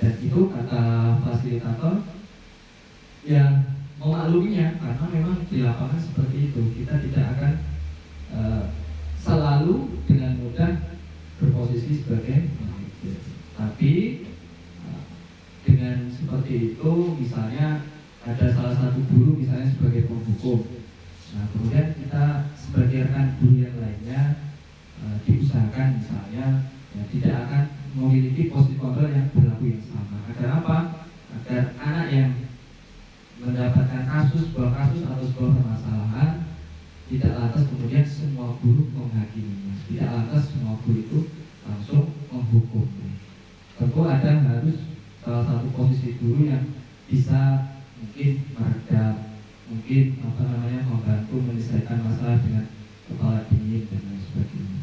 Dan itu kata fasilitator yang memakluminya, karena memang di lapangan seperti itu. Kita tidak akan selalu dengan mudah berposisi sebagai manajer. Tapi dengan seperti itu, misalnya ada salah satu guru misalnya sebagai penghukum, nah kemudian kita sebagai rekan guru yang lainnya diusahakan misalnya ya, tidak akan memiliki posisi kontrol yang berlaku yang sama. Agar apa? Agar anak yang mendapatkan sebuah kasus atau sebuah permasalahan tidak lantas kemudian semua guru menghakiminya, tidak lantas semua guru itu langsung menghukum. Tentu ada harus salah satu posisi guru yang bisa mungkin meredam, mungkin membantu menyelesaikan masalah dengan kepala dingin dan lain sebagainya.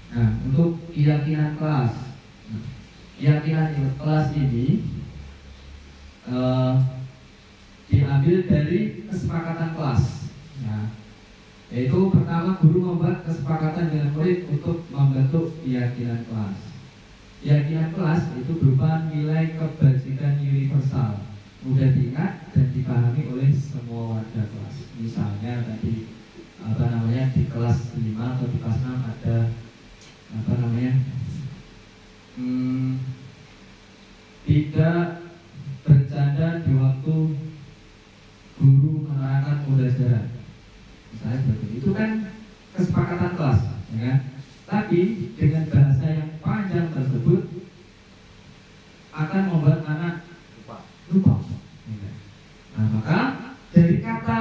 Nah, untuk keyakinan kelas, keyakinan kelas ini diambil dari kesepakatan kelas. Nah, Yaitu pertama, guru membuat kesepakatan dengan murid untuk membentuk keyakinan kelas. Keyakinan kelas itu berupa nilai kebajikan universal, mudah diingat dan dipahami oleh semua warga kelas. Misalnya tadi di kelas 5 atau di kelas 6 ada tidak bercanda di waktu guru menerangkan pembelajaran. Misalnya seperti itu kan kesepakatan kelas, ya kan? Tapi dengan bahasa yang panjang tersebut akan membuat anak lupa. Nah, maka dari kata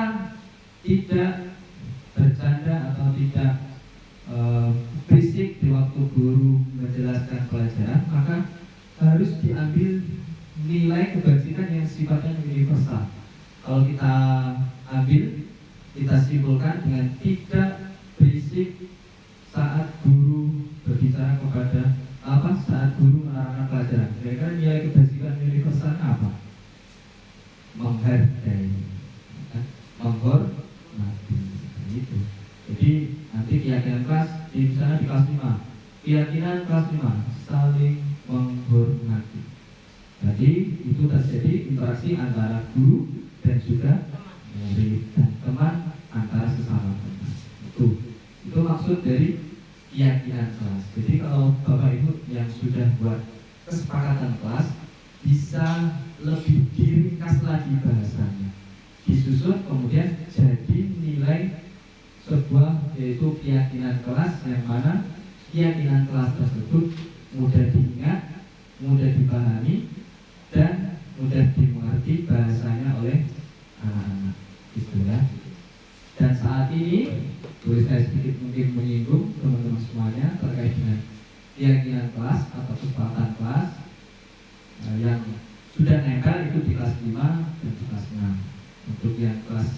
tidak bercanda atau tidak berisik di waktu guru menjelaskan pelajaran, maka harus diambil nilai kebajikan yang sifatnya universal. Kalau kita ambil, kita simpulkan dengan tidak berisik saat guru berbicara saat guru menerangkan pelajaran. Kira-kira nilai kebajikan universal apa? Menghargai, menghormati, itu. Jadi nanti keyakinan kelas di sana di kelas 5. Keyakinan kelas 5 saling menghormati. Jadi itu terjadi interaksi antara guru dan juga murid dan teman antara sesama teman. Itu maksud dari keyakinan kelas. Jadi kalau Bapak Ibu yang sudah buat kesepakatan kelas, bisa lebih diringkas lagi bahasanya, disusun kemudian jadi nilai sebuah, yaitu keyakinan kelas, yang mana keyakinan kelas tersebut mudah diingat, mudah dipahami, dan mudah dimengerti bahasanya oleh anak-anak, gitu ya. Dan saat ini boleh saya sedikit mungkin menyinggung teman-teman semuanya terkait dengan keyakinan kelas atau kesepakatan kelas yang sudah nempel itu di kelas 5 dan di kelas 6. Untuk yang kelas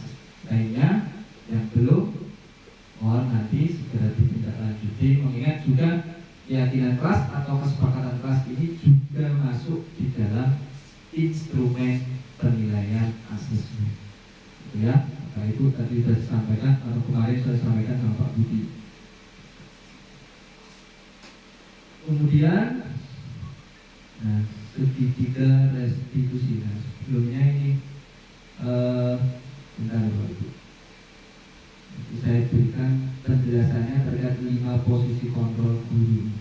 lainnya yang belum, mohon nanti segera ditindaklanjuti, mengingat juga keyakinan kelas atau kesepakatan kelas ini juga masuk di dalam instrumen penilaian asesmen, gitu ya. Maka itu tadi sudah disampaikan atau kemarin sudah disampaikan sama Pak Budi. Kemudian, segitiga restitusi. Nah, sebelumnya ini bentar Pak Ibu, saya berikan penjelasannya terkait 5 posisi kontrol guru.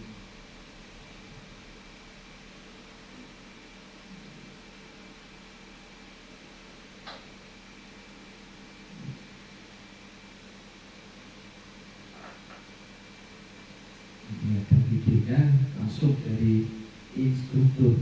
Ini ada videonya langsung dari instruktur.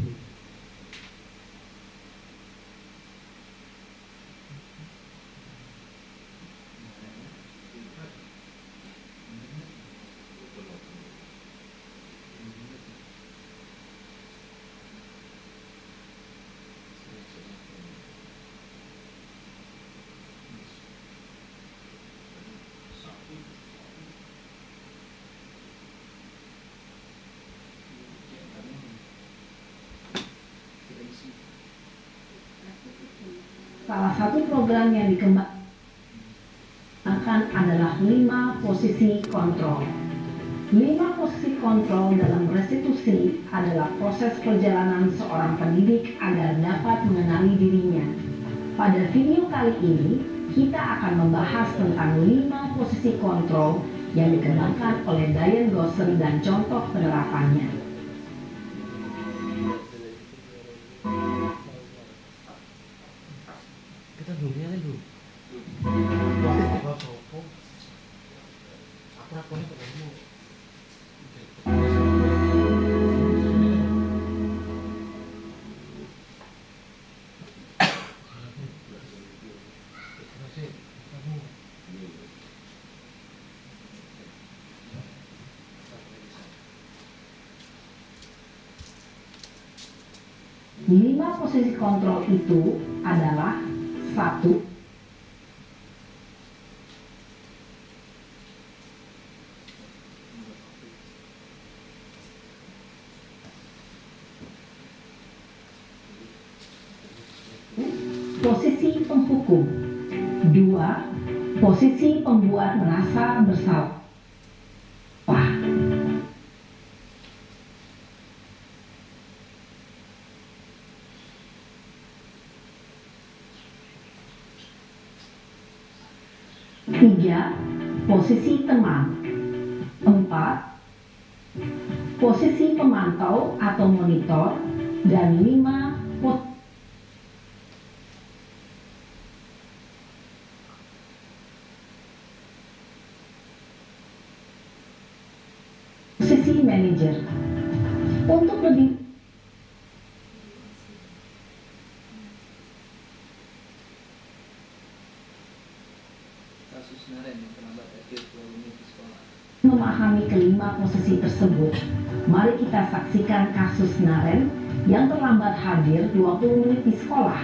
Salah satu program yang dikembangkan adalah 5 posisi kontrol. 5 posisi kontrol dalam restitusi adalah proses perjalanan seorang pendidik agar dapat mengenali dirinya. Pada video kali ini, kita akan membahas tentang 5 posisi kontrol yang dikembangkan oleh Diane Gosser dan contoh penerapannya. Kita dulu ya dulu. Aku lakukan ketemu. Lima posisi kontrol itu adalah 1. Posisi penghukum. 2. Posisi pembuat merasa bersalah. Tiga, posisi teman. 4, posisi pemantau atau monitor. Dan 5, posisi manajer. Untuk lebih Kasus Naren yang terlambat hadir 2 menit di sekolah. memahami kelima posisi tersebut, mari kita saksikan kasus Naren yang terlambat hadir 20 menit di sekolah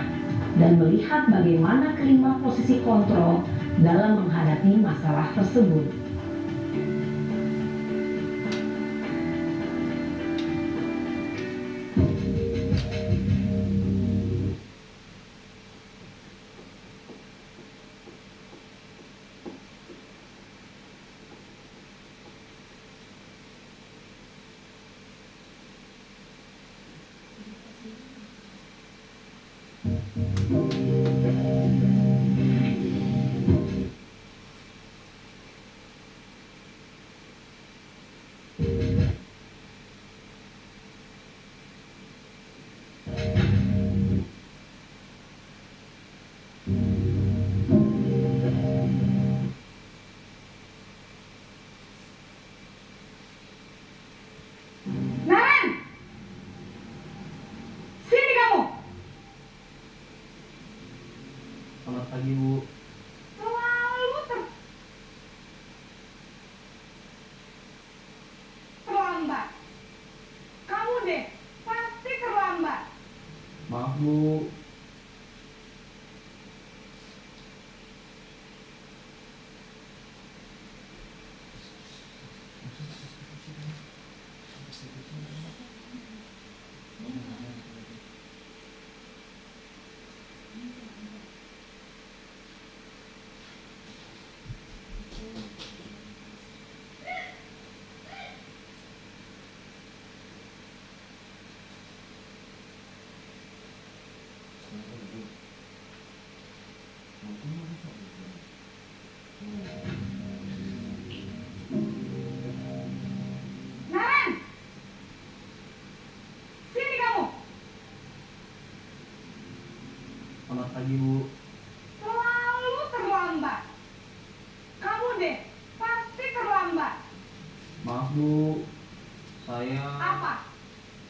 dan melihat bagaimana kelima posisi kontrol dalam menghadapi masalah tersebut. Naren! Sini kamu! Selamat pagi, Bu. Selalu terlambat. Kamu deh, pasti terlambat. Maaf, Bu. Naren! Sini kamu! Selamat pagi, Bu. Selalu terlambat. Kamu deh, pasti terlambat. Maaf, Bu. Saya Apa?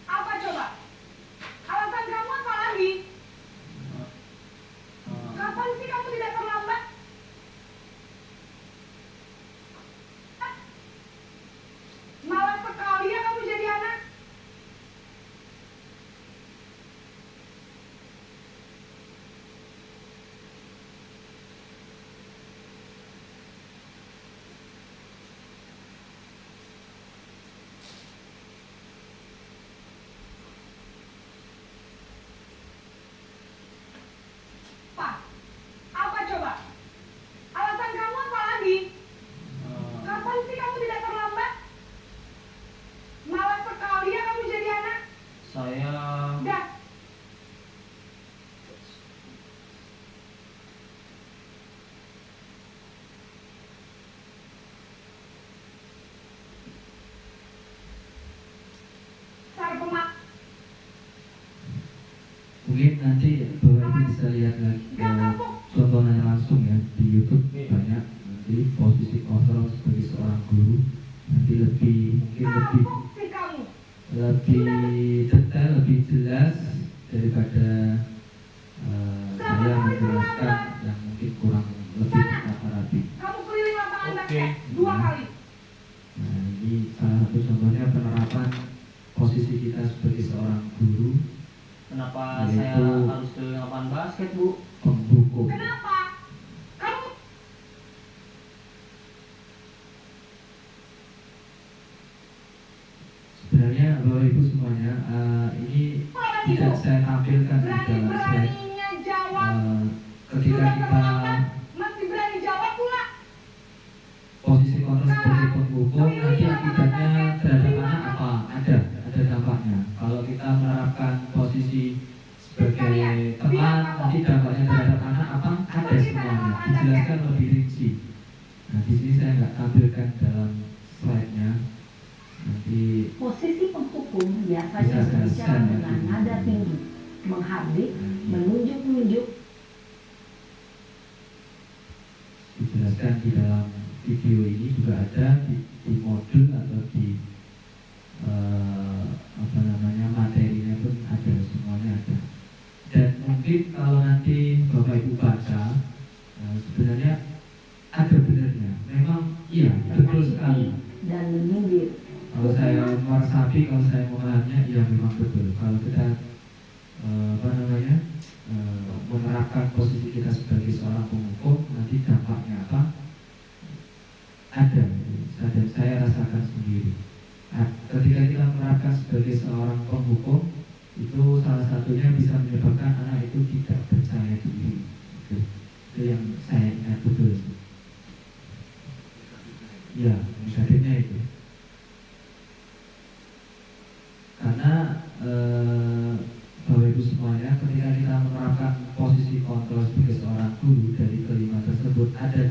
Apa coba? Alasan kamu apa lagi? Kapan sih kamu tidak terlambat? Malas sekali ya kamu jadi anak. Pak, apa coba? Alasan kamu apa lagi? Kapan sih kamu tidak terlambat? Malas sekali ya kamu jadi anak. saya Dah, cara pemak. Mungkin nanti Bapak Ibu bisa lihat lagi contohnya langsung ya di YouTube banyak nanti posisi kontrol sebagai seorang guru nanti lebih mungkin lebih Kapok sih kamu. lebih detail lebih jelas daripada saya menjelaskan yang mungkin kurang lebih tertata rapi. Kamu keliling lapangan Oke. basket 2 kali. Nah ini salah satu contohnya penerapan posisi kita sebagai seorang guru kenapa Yaitu- saya harus ke lapangan basket, Bu? pembuku. Kenapa? Kamu Sebenarnya Bapak Ibu semuanya ini apalagi tidak Bu? saya tampilkan di dalam slide. Berani-beraninya jawab. Ketika Sudah kita terlambat, masih berani jawab pula. biasanya berbicara dengan nada tinggi, menghardik, menunjuk-nunjuk. Dijelaskan di dalam video ini juga ada di modul atau di materinya pun ada, semuanya ada. Dan mungkin kalau nanti Bapak Ibu baca, sebenarnya ada benarnya. Memang iya, betul sekali. Dan menyindir. Kalau saya meresapi, kalau saya memahaminya, iya memang betul. Kalau kita menerapkan posisi kita sebagai seorang penghukum, nanti dampaknya apa? Ada, dan saya rasakan sendiri. Nah, ketika kita menerapkan sebagai seorang penghukum, itu salah satunya bisa menyebabkan anak itu tidak percaya diri. Itu yang saya ingat betul. Ya, negatifnya itu. Karena Bapak Ibu semuanya, ketika kita menerapkan posisi kontrol sebagai seorang guru, dari kelima tersebut ada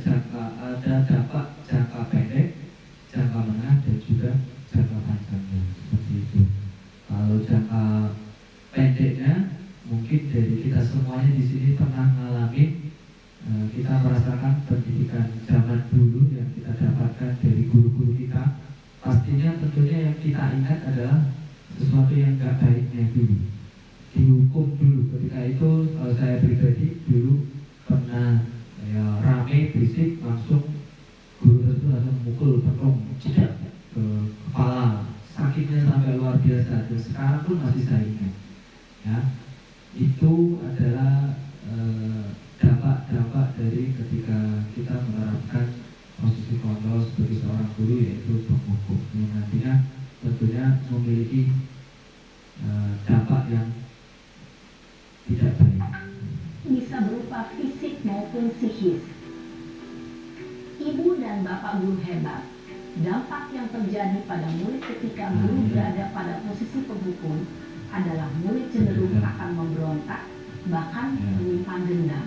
dampak jangka pendek, jangka menengah, dan juga jangka panjangnya, seperti itu. Kalau jangka pendeknya, mungkin dari kita semuanya di sini pernah mengalami, kita merasakan pendidikan zaman dulu yang kita dapatkan dari guru-guru kita. Pastinya tentunya yang kita ingat adalah sesuatu yang gak baiknya dulu, dihukum dulu. Ketika itu kalau saya pribadi dulu pernah rame berisik, langsung guru tersebut langsung memukul petung cedak ke kepala, sakitnya sampai luar biasa, dan sekarang pun masih saya ingat. Ya, itu adalah dampak-dampak dari ketika kita menerapkan posisi kontrol sebagai seorang guru, yaitu penghukum, yang nantinya tentunya memiliki dampak yang tidak baik. Bisa berupa fisik maupun psikis. Ibu dan bapak guru hebat. Dampak yang terjadi pada murid ketika guru berada pada posisi penghukum adalah murid cenderung akan memberontak, bahkan menyimpan dendam.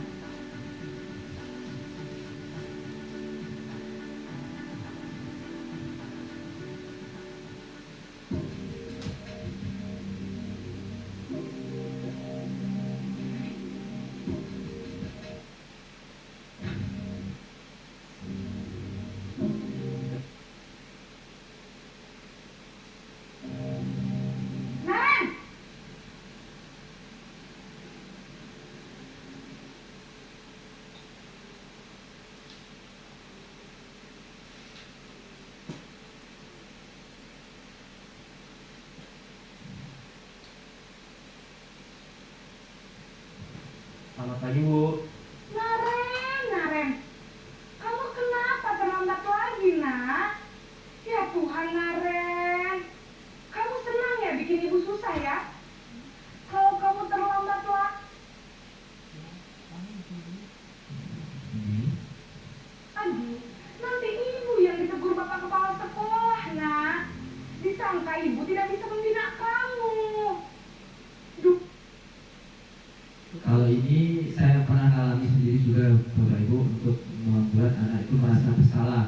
Selamat pagi, Bu. Naren, kamu kenapa terlambat lagi, nak? Ya Tuhan, Naren, kamu senang ya bikin ibu susah ya? Kalau kamu terlambat lah, aduh, nanti ibu yang ditegur bapak kepala sekolah, nak. Disangka ibu tidak bisa membina kamu. Duh. Kalau ini saya pernah alami sendiri juga, Bapak Ibu, untuk membuat anak itu merasa bersalah.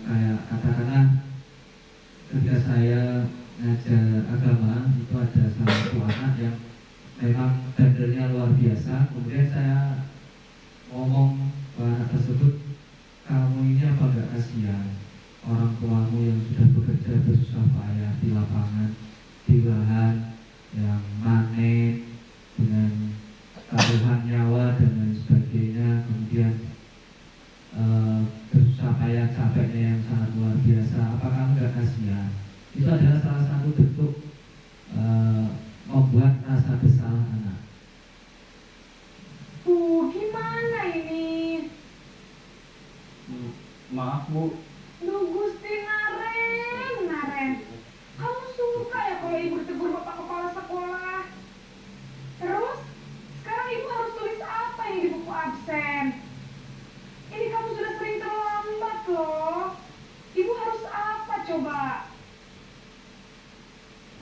Kayak katakanlah ketika saya ngajar agama, itu ada salah satu anak yang memang bandelnya luar biasa. Kemudian saya ngomong ke anak tersebut, kamu ini apa gak kasihan orang tuamu yang sudah bekerja bersusah payah di lapangan, di lahan yang manen dengan taruhan nyawa dan lain sebagainya, kemudian bersusah payah, capeknya yang sangat luar biasa. Apa kamu gak kasihan? Itu adalah salah satu bentuk membuat rasa bersalah anak. Gimana ini? Maaf, Bu. Duh Gusti, Naren, kamu suka ya kalau ibu ditegur bapak kepala sekolah? Terus, sekarang ibu harus tulis apa ini di buku absen? Ini kamu sudah sering terlambat loh. Ibu harus apa coba?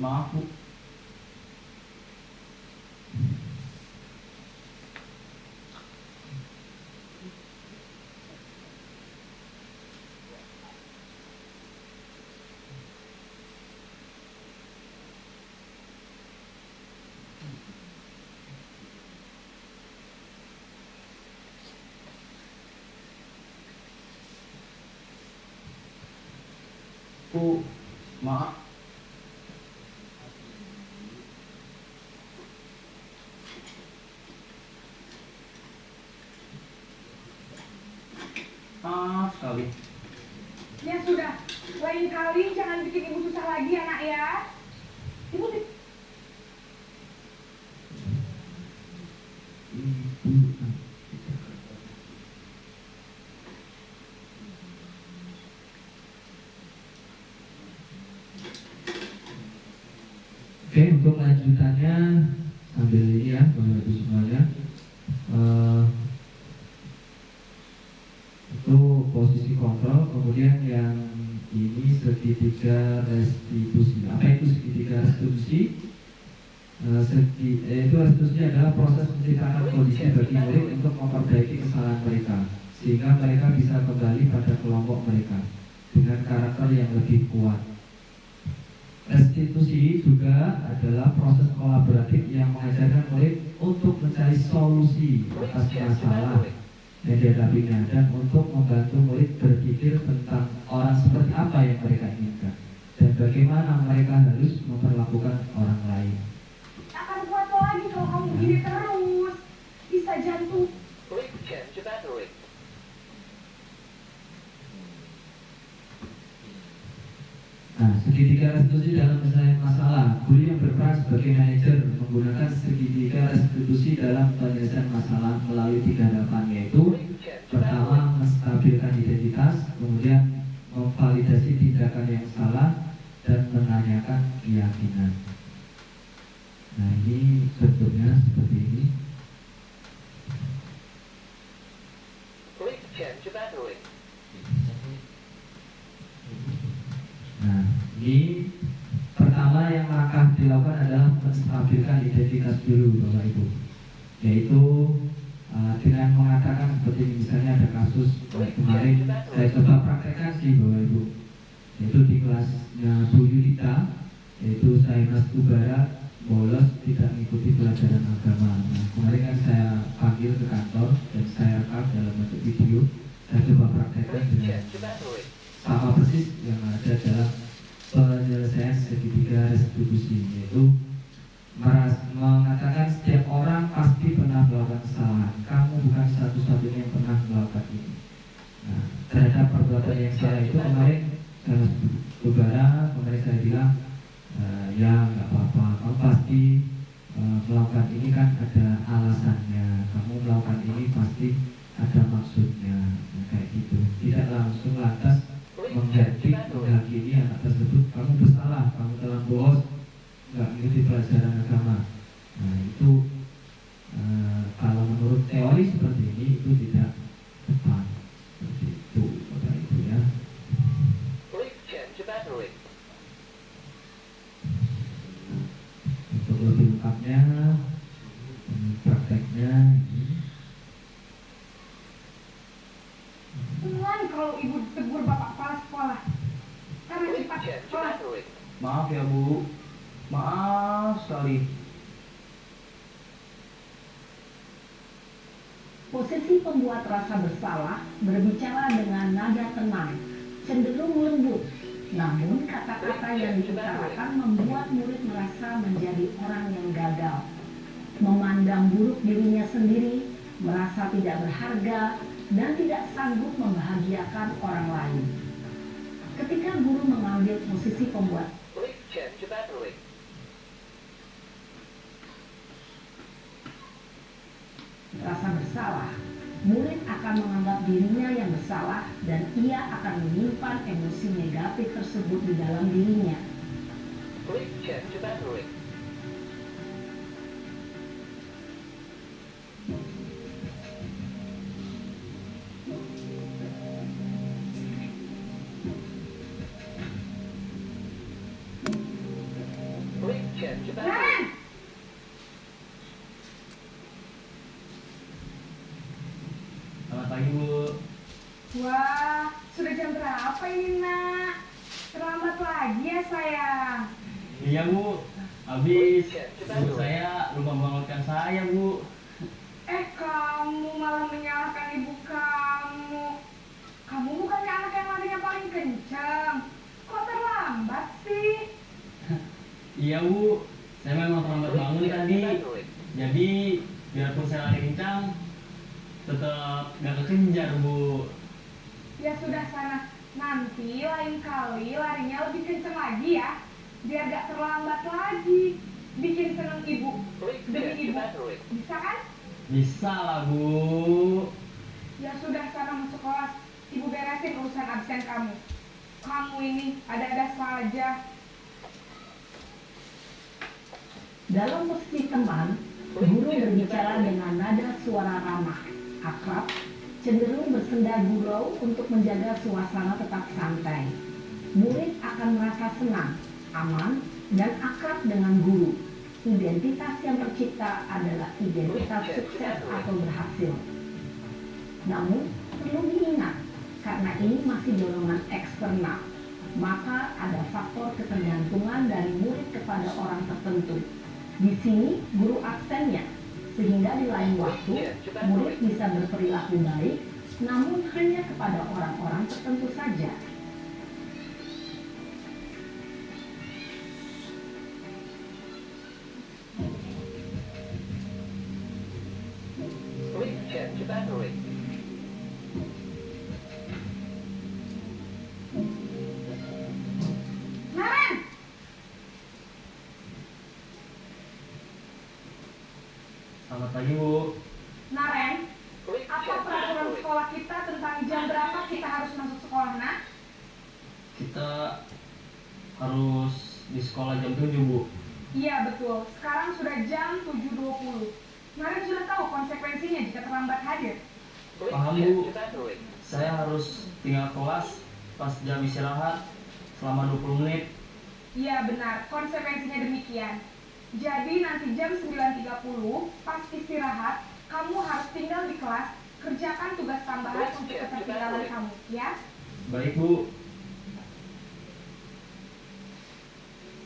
Maaf, Bu. Bu, maaf. Maaf sekali. Ya sudah, lain kali jangan bikin ibu susah lagi ya nak ya. Ibu Oke, untuk lanjutannya sambil ini ya, Bapak Ibu semuanya. Itu posisi kontrol, kemudian yang ini segitiga restitusi. Apa itu segitiga restitusi? Itu restitusi adalah proses menciptakan kondisi bagi murid untuk memperbaiki kesalahan mereka, sehingga mereka bisa kembali pada kelompok mereka dengan karakter yang lebih kuat. Restitusi juga adalah proses kolaboratif yang mengajarkan murid untuk mencari solusi atas masalah yang dihadapinya dan untuk membantu murid berpikir tentang orang seperti apa yang mereka inginkan dan bagaimana mereka harus memperlakukan orang lain. akan kuat lagi kalau kamu begini terus. Bisa jantung. Nah, segitiga restitusi dalam menyelesaikan masalah. Guru yang berperan sebagai manajer menggunakan segitiga restitusi dalam penyelesaian masalah melalui 3 tahapan, yaitu pertama, menstabilkan identitas, kemudian memvalidasi tindakan yang salah, dan menanyakan keyakinan. Nah, ini bentuknya seperti ini. Nah, ini pertama yang akan dilakukan adalah menstabilkan identitas dulu, Bapak Ibu, yaitu dengan mengatakan seperti ini. Misalnya ada kasus kemarin saya coba praktekkan sih, Bapak Ibu, yaitu di kelasnya Bu Yudita, yaitu saya Mas Kubara bolos tidak mengikuti pelajaran agama. Nah, kemarin kan saya panggil ke kantor dan saya rekam dalam bentuk video. Saya coba praktekkan dengan sama persis yang ada dalam penyelesaian segitiga restitusi, yaitu mengatakan setiap orang pasti pernah melakukan kesalahan. Kamu bukan satu-satunya yang pernah melakukan ini. Nah, terhadap perbuatan yang salah itu kemarin kemarin saya bilang ya nggak apa-apa, kamu pasti melakukan ini kan ada alasannya, kamu melakukan ini pasti ada maksudnya. Nah, kayak gitu, tidak langsung lantas menghakimi anak tersebut, kamu bersalah, kamu telah bohong, nggak mengikuti pelajaran agama. Nah, itu kalau menurut teori seperti ini itu tidak tepat. Seperti itu, Bapak Ibu ya. Untuk lebih lengkapnya prakteknya ini. Pulang kalau ibu tegur bapak kepala sekolah. Karena cepat kelas. Maaf ya Bu, maaf sekali. Posisi pembuat rasa bersalah berbicara dengan nada tenang, cenderung lembut. Namun kata-kata yang diutarakan membuat murid merasa menjadi orang yang gagal, memandang buruk dirinya sendiri, merasa tidak berharga, dan tidak sanggup membahagiakan orang lain. Ketika guru mengambil posisi pembuat rasa bersalah, murid akan menganggap dirinya yang bersalah dan ia akan menyimpan emosi negatif tersebut di dalam dirinya. Naren! Selamat pagi Bu. Wah, sudah jam berapa ini nak? Terlambat lagi ya sayang. Iya Bu, habis ibu saya lupa membangunkan saya Bu. Kamu malah menyalahkan ibu kamu. Kamu bukannya anak yang larinya paling kencang. Kok terlambat Iya Bu, saya memang terlambat bangun tadi. Jadi biarpun saya lari kencang, tetap gak kekejar Bu. Ya sudah sana, nanti lain kali larinya lebih kenceng lagi ya, biar gak terlambat lagi. Bikin seneng ibu, demi ibu, bisa kan? Bisa lah Bu. Ya sudah sana masuk kelas, ibu beresin urusan absen kamu. Kamu ini ada-ada saja. Dalam posisi teman, guru berbicara dengan nada suara ramah, akrab, cenderung bersenda gurau untuk menjaga suasana tetap santai. Murid akan merasa senang, aman, dan akrab dengan guru. Identitas yang tercipta adalah identitas sukses atau berhasil. Namun, perlu diingat, karena ini masih dorongan eksternal, maka ada faktor ketergantungan dari murid kepada orang tertentu. Di sini, guru absennya, sehingga di lain waktu, murid bisa berperilaku baik, namun hanya kepada orang-orang tertentu saja. Naren! Selamat pagi Bu. Naren, apa peraturan sekolah kita tentang jam berapa kita harus masuk sekolah, nak? Kita harus di sekolah jam 7 Bu. Iya betul, sekarang sudah jam 7.20. Naren sudah tahu konsekuensinya jika terlambat hadir. Paham Bu. Saya harus tinggal kelas pas jam istirahat selama 20 menit. Iya benar, konsekuensinya demikian. Jadi nanti jam 9.30 pas istirahat, kamu harus tinggal di kelas, kerjakan tugas tambahan untuk ketertinggalan kamu, ya? Baik Bu.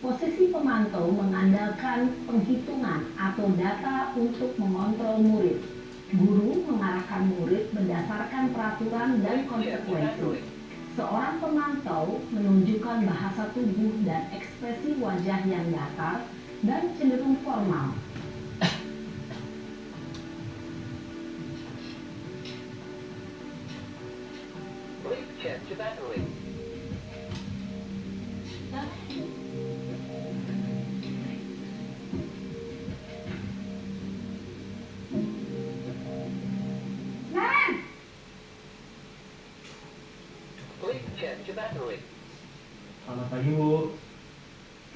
Posisi pemantau mengandalkan penghitungan atau data untuk mengontrol murid. Guru mengarahkan murid berdasarkan peraturan dan konsekuensi. Seorang pemantau menunjukkan bahasa tubuh dan ekspresi wajah yang datar dan cenderung formal. Naren! Selamat pagi Bu.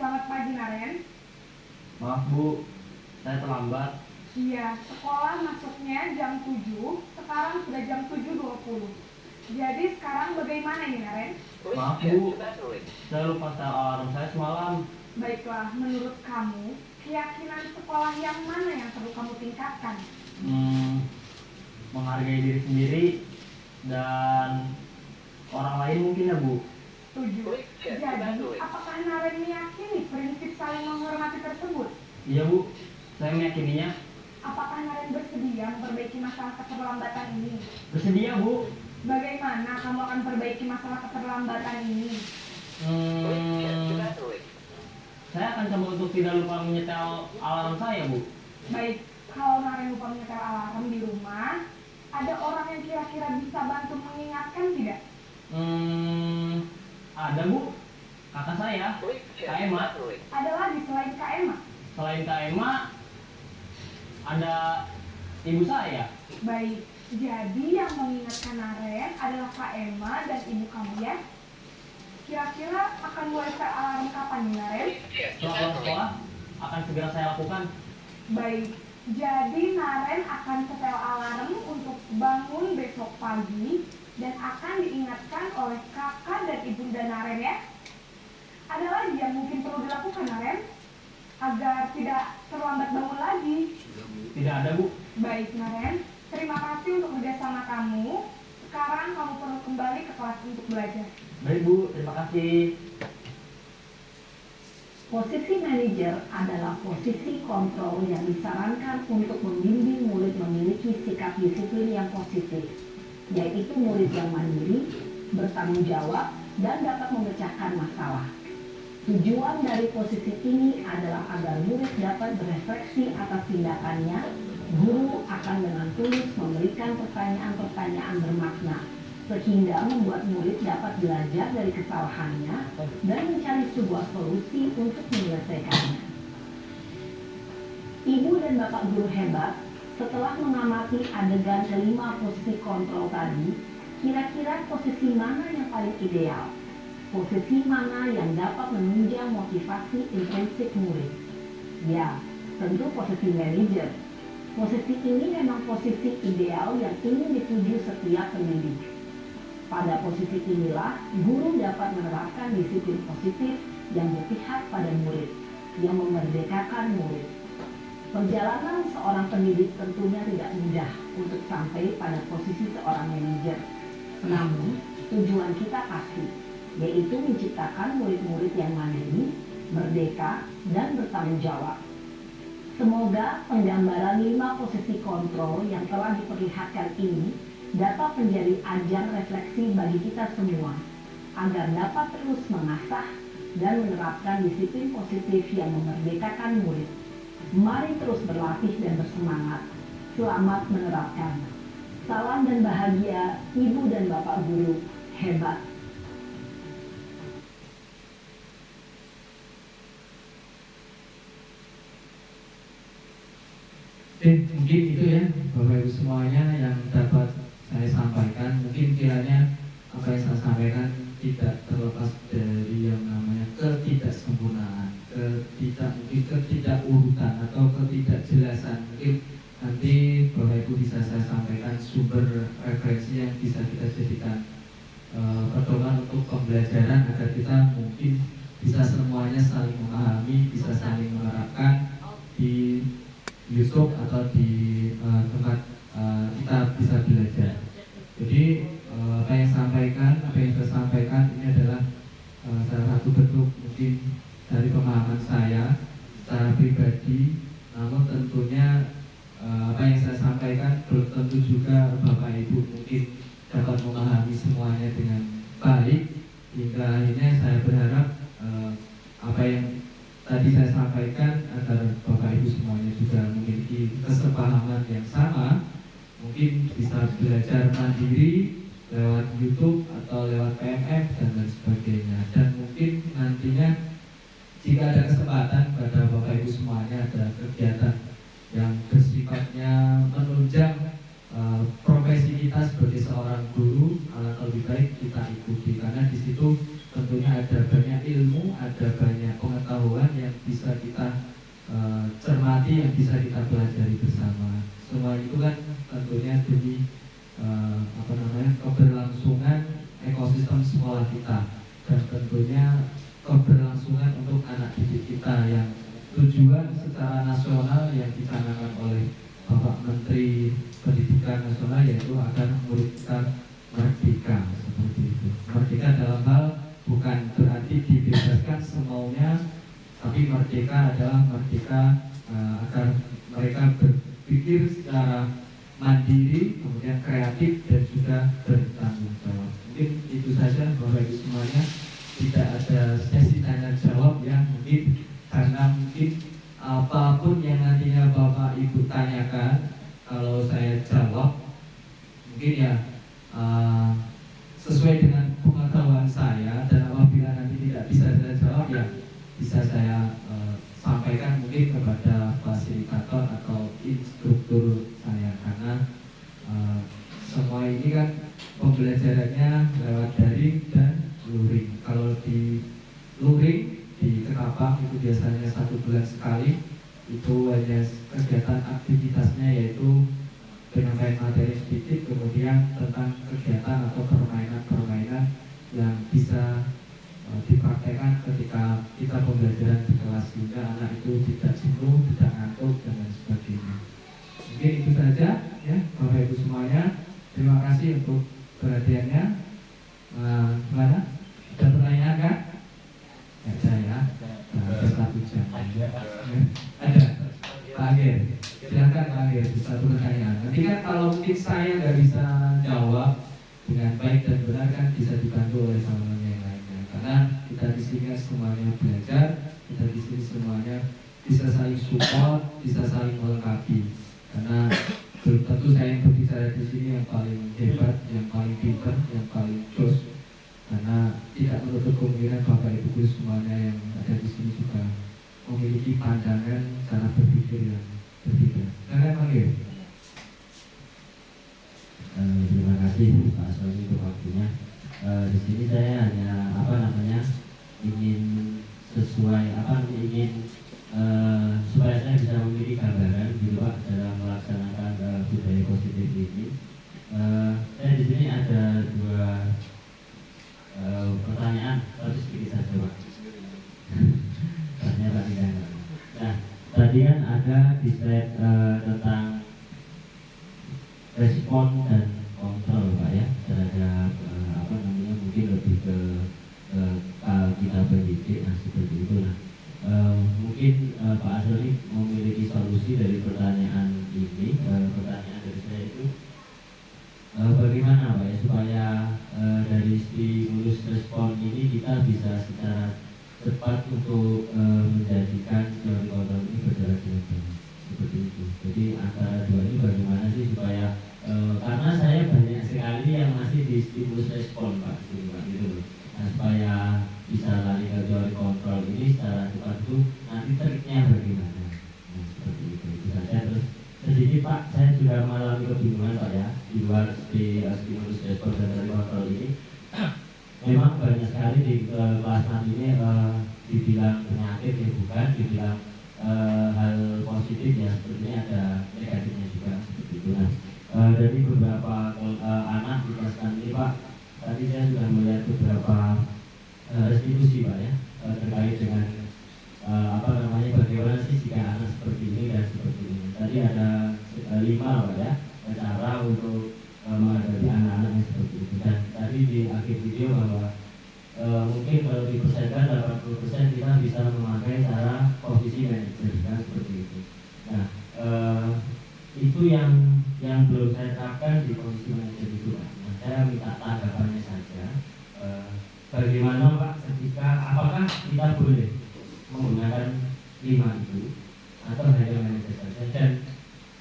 Selamat pagi, Naren. Maaf Bu, saya terlambat. Iya, sekolah masuknya jam 7, sekarang sudah jam 7.20. Jadi sekarang bagaimana ini, Naren? Maaf Bu, saya lupa setel alarm saya semalam. Baiklah, menurut kamu, keyakinan sekolah yang mana yang perlu kamu tingkatkan? Menghargai diri sendiri dan orang lain mungkin ya Bu. Setuju. Jadi, apakah Naren meyakini prinsip saling menghormati tersebut? Iya Bu, saya meyakininya. Apakah Naren bersedia memperbaiki masalah keterlambatan ini? Bersedia Bu. Bagaimana kamu akan perbaiki masalah keterlambatan ini? Saya akan coba untuk tidak lupa menyetel alarm saya Bu. Baik, kalau Naren lupa menyetel alarm di rumah, ada orang yang kira-kira bisa bantu mengingatkan tidak? Ada Bu, kakak saya, Kak Emma. Ada lagi selain Kak Emma? Selain Kak Emma, ada ibu saya. Baik, jadi yang mengingatkan Naren adalah Kak Emma dan ibu kamu ya? Kira-kira akan mulai setel alarm kapan nih, Naren? Setelah sekolah akan segera saya lakukan. Baik, jadi Naren akan setel alarm untuk bangun besok pagi dan akan diingatkan oleh kakak dan ibunda Naren ya. Ada lagi yang mungkin perlu dilakukan, Naren, agar tidak terlambat bangun lagi? Tidak ada Bu. Baik, Naren, terima kasih untuk kerjasama kamu. Sekarang kamu perlu kembali ke kelas untuk belajar. Baik Bu, terima kasih. Posisi manajer adalah posisi kontrol yang disarankan untuk membimbing murid memiliki sikap disiplin yang positif, yaitu murid yang mandiri, bertanggung jawab, dan dapat memecahkan masalah. Tujuan dari posisi ini adalah agar murid dapat berefleksi atas tindakannya. Guru akan dengan tulus memberikan pertanyaan-pertanyaan bermakna, sehingga membuat murid dapat belajar dari kesalahannya dan mencari sebuah solusi untuk menyelesaikannya. Ibu dan Bapak guru hebat, setelah mengamati adegan kelima posisi kontrol tadi, kira-kira posisi mana yang paling ideal? Posisi mana yang dapat menunjang motivasi intrinsik murid? Ya, tentu posisi manajer. Posisi ini memang posisi ideal yang ingin dituju setiap pendidik. Pada posisi inilah, guru dapat menerapkan disiplin positif yang berpihak pada murid, yang memerdekakan murid. Perjalanan seorang pendidik tentunya tidak mudah untuk sampai pada posisi seorang manajer. Namun, tujuan kita pasti, yaitu menciptakan murid-murid yang mandiri, merdeka, dan bertanggung jawab. Semoga penggambaran 5 posisi kontrol yang telah diperlihatkan ini dapat menjadi ajang refleksi bagi kita semua, agar dapat terus mengasah dan menerapkan disiplin positif yang memerdekakan murid. Mari terus berlatih dan bersemangat. Selamat menerapkan. Salam dan bahagia, Ibu dan Bapak guru hebat. Mungkin itu ya Bapak Ibu semuanya yang dapat saya sampaikan. Mungkin kiranya apa yang saya sampaikan tidak terlepas dari yang namanya ketidaksempurnaan, mungkin ketidakurutan atau ketidakjelasan. Mungkin nanti Bapak Ibu bisa saya sampaikan sumber referensi yang bisa kita jadikan pedoman untuk pembelajaran agar kita mungkin bisa semuanya saling memahami, bisa saling menerapkan di YouTube atau di tempat kita bisa belajar. Jadi apa yang saya sampaikan ini adalah salah satu bentuk mungkin dari pemahaman saya secara pribadi. Namun tentunya apa yang saya sampaikan belum tentu juga Bapak Ibu mungkin dapat memahami semuanya dengan baik. Hingga akhirnya saya berharap apa yang tadi saya sampaikan agar Bapak Ibu semuanya juga memiliki kesepahaman yang sama, mungkin bisa belajar mandiri lewat YouTube atau lewat PMF dan lain sebagainya. Dan mungkin nantinya jika ada kesempatan pada Bapak Ibu semuanya ada kegiatan yang bersifatnya menunjang profesi kita sebagai seorang guru, alangkah lebih baik kita ikuti, karena di situ tentunya ada banyak ilmu, ada banyak pengetahuan yang bisa kita cermati, yang bisa kita pelajari bersama. Semua itu kan tentunya demi keberlangsungan ekosistem sekolah kita, dan tentunya keberlangsungan untuk anak didik kita yang tujuan secara nasional yang dicanangkan oleh Bapak Menteri Pendidikan Nasional, yaitu agar murid kita merdeka, seperti itu. Merdeka dalam hal bukan berarti dibebaskan semaunya, tapi merdeka adalah merdeka agar mereka berpikir secara mandiri, kemudian kreatif dan juga bertanggung jawab. Mungkin itu saja Bapak Ibu semuanya, tidak ada sesi tanya jawab ya, mungkin karena mungkin apapun yang nantinya Bapak Ibu tanyakan, kalau saya jawab mungkin ya sesuai dengan pengetahuan saya, dan apabila nanti tidak bisa saya jawab ya bisa saya sampaikan mungkin kepada fasilitator atau instruktur saya, karena semua ini kan pembelajarannya lewat daring dan luring. Kalau di luring di Ketapang itu biasanya 1 bulan sekali, itu hanya kegiatan aktivitasnya yaitu penyampaian materi sedikit, kemudian tentang kegiatan atau permainan-permainan yang bisa dipraktekkan ketika kita pembelajaran di kelas, sehingga anak itu tidak jenuh, tidak ngantuk dan lain sebagainya. Mungkin itu saja ya Bapak Ibu semuanya. Terima kasih untuk perhatiannya. Gimana? Ada pertanyaan kan? Ada ya. Ada 1 jam. Ada. Pak Agir, silakan Pak Agir, satu pertanyaan. Nanti kan kalau mungkin saya nggak bisa jawab dengan baik dan benar kan bisa dibantu oleh teman-teman yang lainnya, karena kita di sini semuanya belajar, kita di sini semuanya bisa saling support, bisa saling melengkapi. Karena belum tentu saya yang berbicara di sini yang paling hebat, yang paling pintar, yang paling jos. Karena tidak menutup kemungkinan Bapak Ibu guru semuanya yang ada di sini juga memiliki pandangan cara berpikir yang berbeda. Silakan panggil. Terima kasih Pak Sony untuk waktunya. Di sini saya hanya ingin supaya saya bisa memiliki gambaran gitu Pak dalam melaksanakan budaya positif ini. Saya di sini ada dua pertanyaan, tapi sedikit saja Pak. Tanya Pak tidak. Nah, tadi kan ada di slide tentang respon dan kontrol Pak ya terhadap mungkin lebih ke kita pendidik, nah seperti itu. Nah mungkin Pak Asroni memiliki solusi dari pertanyaan ini. Pertanyaan dari saya itu bagaimana Pak ya supaya dari stimulus respon ini kita bisa secara cepat untuk menjadikan teori kontrol ini berjalan dengan baik, seperti itu. Jadi antara dua ini bagaimana sih supaya karena saya banyak sekali yang masih di stimulus respon Pak, gitu loh. Nah, supaya bisa lari ke teori kontrol ini secara cepat itu nanti triknya bagaimana? Nah, seperti itu saja. Terus sedikit Pak, saya juga mengalami kebingungan Pak ya di luar stimulus respon dan teori kontrol ini. Memang banyak sekali di kelas 6 ini dibilang penyakit ya bukan, dibilang hal positif ya sepertinya ada negatifnya juga seperti itu. Nah, dari beberapa anak di kelas kami Pak, tadi saya sudah melihat beberapa restitusi Pak ya terkait dengan bagaimana sih jika anak seperti ini dan seperti ini. Tadi ada 5 Pak ya cara untuk menghadapi anak-anak yang seperti itu. Dan tadi di akhir video bahwa mungkin kalau dipersenkan 80% kita bisa memakai cara posisi manajer kan seperti itu. Nah itu yang belum saya terapkan di posisi manajer itu Pak. Nah, saya minta tanggapannya saja. Bagaimana Pak ketika apakah kita boleh menggunakan 5 itu atau hanya manajer saja? Dan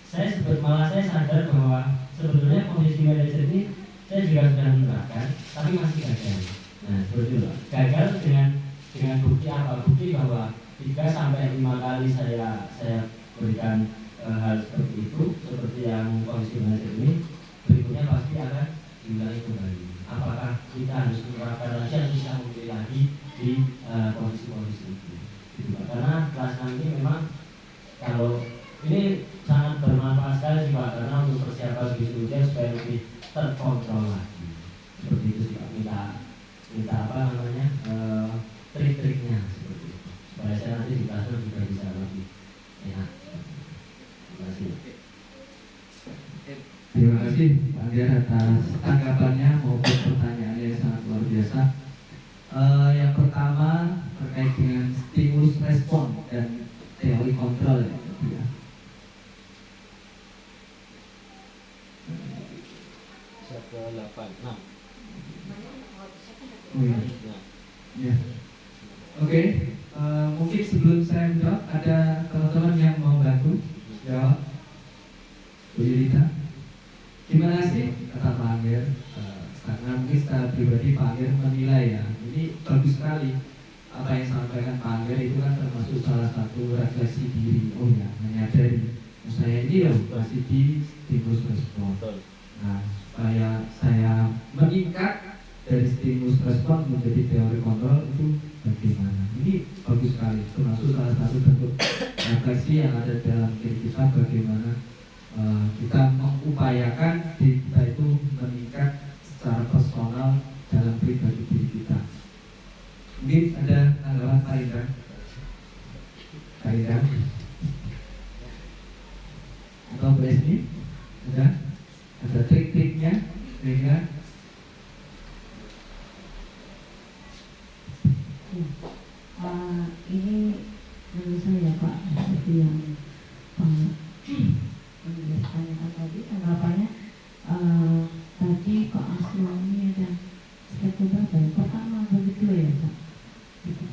saya sadar bahwa sebetulnya posisi manajer ini saya juga sudah menerapkan, tapi masih gagal. Nah, seperti itu Pak. Gagal dengan bukti apa? Bukti bahwa 3-5 kali saya berikan hal seperti itu, seperti yang posisi manajer ini, berikutnya pasti akan diulangi kembali. Apakah kita harus menerapkan lagi atau bisa memilih lagi di posisi-posisi itu? Gitu, Pak. Karena kelas 6 ini memang kalau ini sangat bermanfaat sekali sih Pak, karena untuk persiapan wisuda supaya lebih terkontrol lagi. Seperti itu sih Pak. Minta trik-triknya seperti itu. Supaya saya nanti di classroom juga bisa lebih enak. Terima kasih. Terima kasih Pak Andiar atas tanggapannya maupun pertanyaannya yang sangat luar biasa. Yang pertama terkait dengan stimulus respon dan teori kontrol ya. Oh iya. Ya. Oke. Mungkin sebelum saya menjawab ada teman-teman yang mau bantu jawab. Bu Yulita. Gimana sih kata Pak Angger? Karena mungkin secara pribadi Pak Angger menilai ya, ini bagus sekali apa yang disampaikan Pak Angger itu kan termasuk salah satu refleksi diri. Oh ya, menyadari saya ini ya masih di stimulus respon. Nah, supaya saya meningkat dari stimulus respon menjadi teori kontrol itu bagaimana? Ini bagus sekali, termasuk salah satu bentuk refleksi yang ada dalam diri kita bagaimana kita mengupayakan diri kita itu meningkat secara personal dalam pribadi diri kita. Mungkin ada tanggapan Pak Indra? Pak Indra? Atau Bu Esni? Ada trik-triknya? Sehingga ini menurut saya Pak, seperti yang menjelaskan tadi tanggapannya tadi Pak Asroni ada step berapa ya? Pertama begitu ya Pak. Itu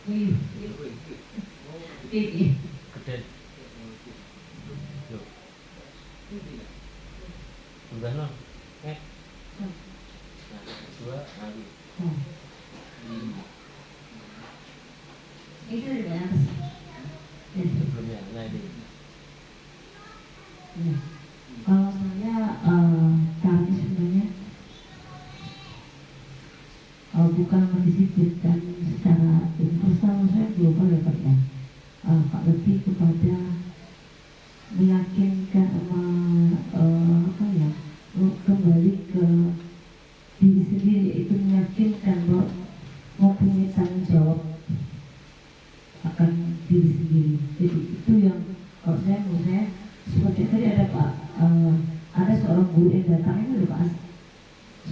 Ini. Gede. Udah no. Dua lagi. Itu di atas. Sebelumnya, nah ini. Ya. Kalau saya kami sebenarnya bukan mendisiplinkan secara universal, saya global ya Pak ya. Pak lebih kepada meyakinkan kembali ke diri sendiri, itu meyakinkan bahwa mempunyai tanggung jawab akan diri sendiri. Jadi itu yang kalau menurut saya seperti tadi ada Pak, ada seorang guru yang datang itu Pak,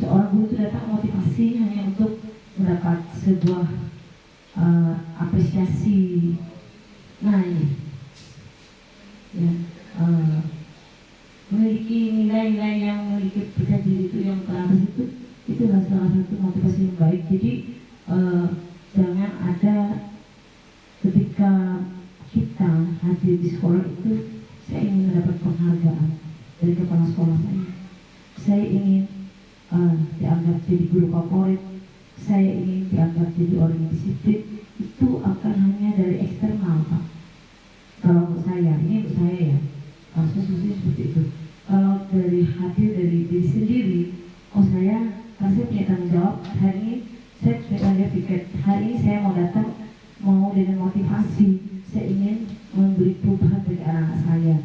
seorang guru itu datang motivasi hanya untuk mendapat sebuah apresiasi. Nah ini ya, memiliki nilai-nilai yang memiliki percaya diri itu yang ke atas itu adalah salah satu motivasi yang baik. Jadi jangan ada ketika kita hadir di sekolah itu, saya ingin mendapat penghargaan dari kepala sekolah saya ingin dianggap jadi guru favorit, saya ingin dianggap jadi orang yang disiplin. Itu akan hanya dari eksternal Pak. Kalau untuk saya, ini untuk saya ya, khususnya seperti itu. Kalau dari hadir dari diri sendiri, saya punya tanggung jawab. Hari ini saya punya tiket, hari ini saya mau datang, mau dengan motivasi, saya ingin memberi perubahan bagi anak-anak saya.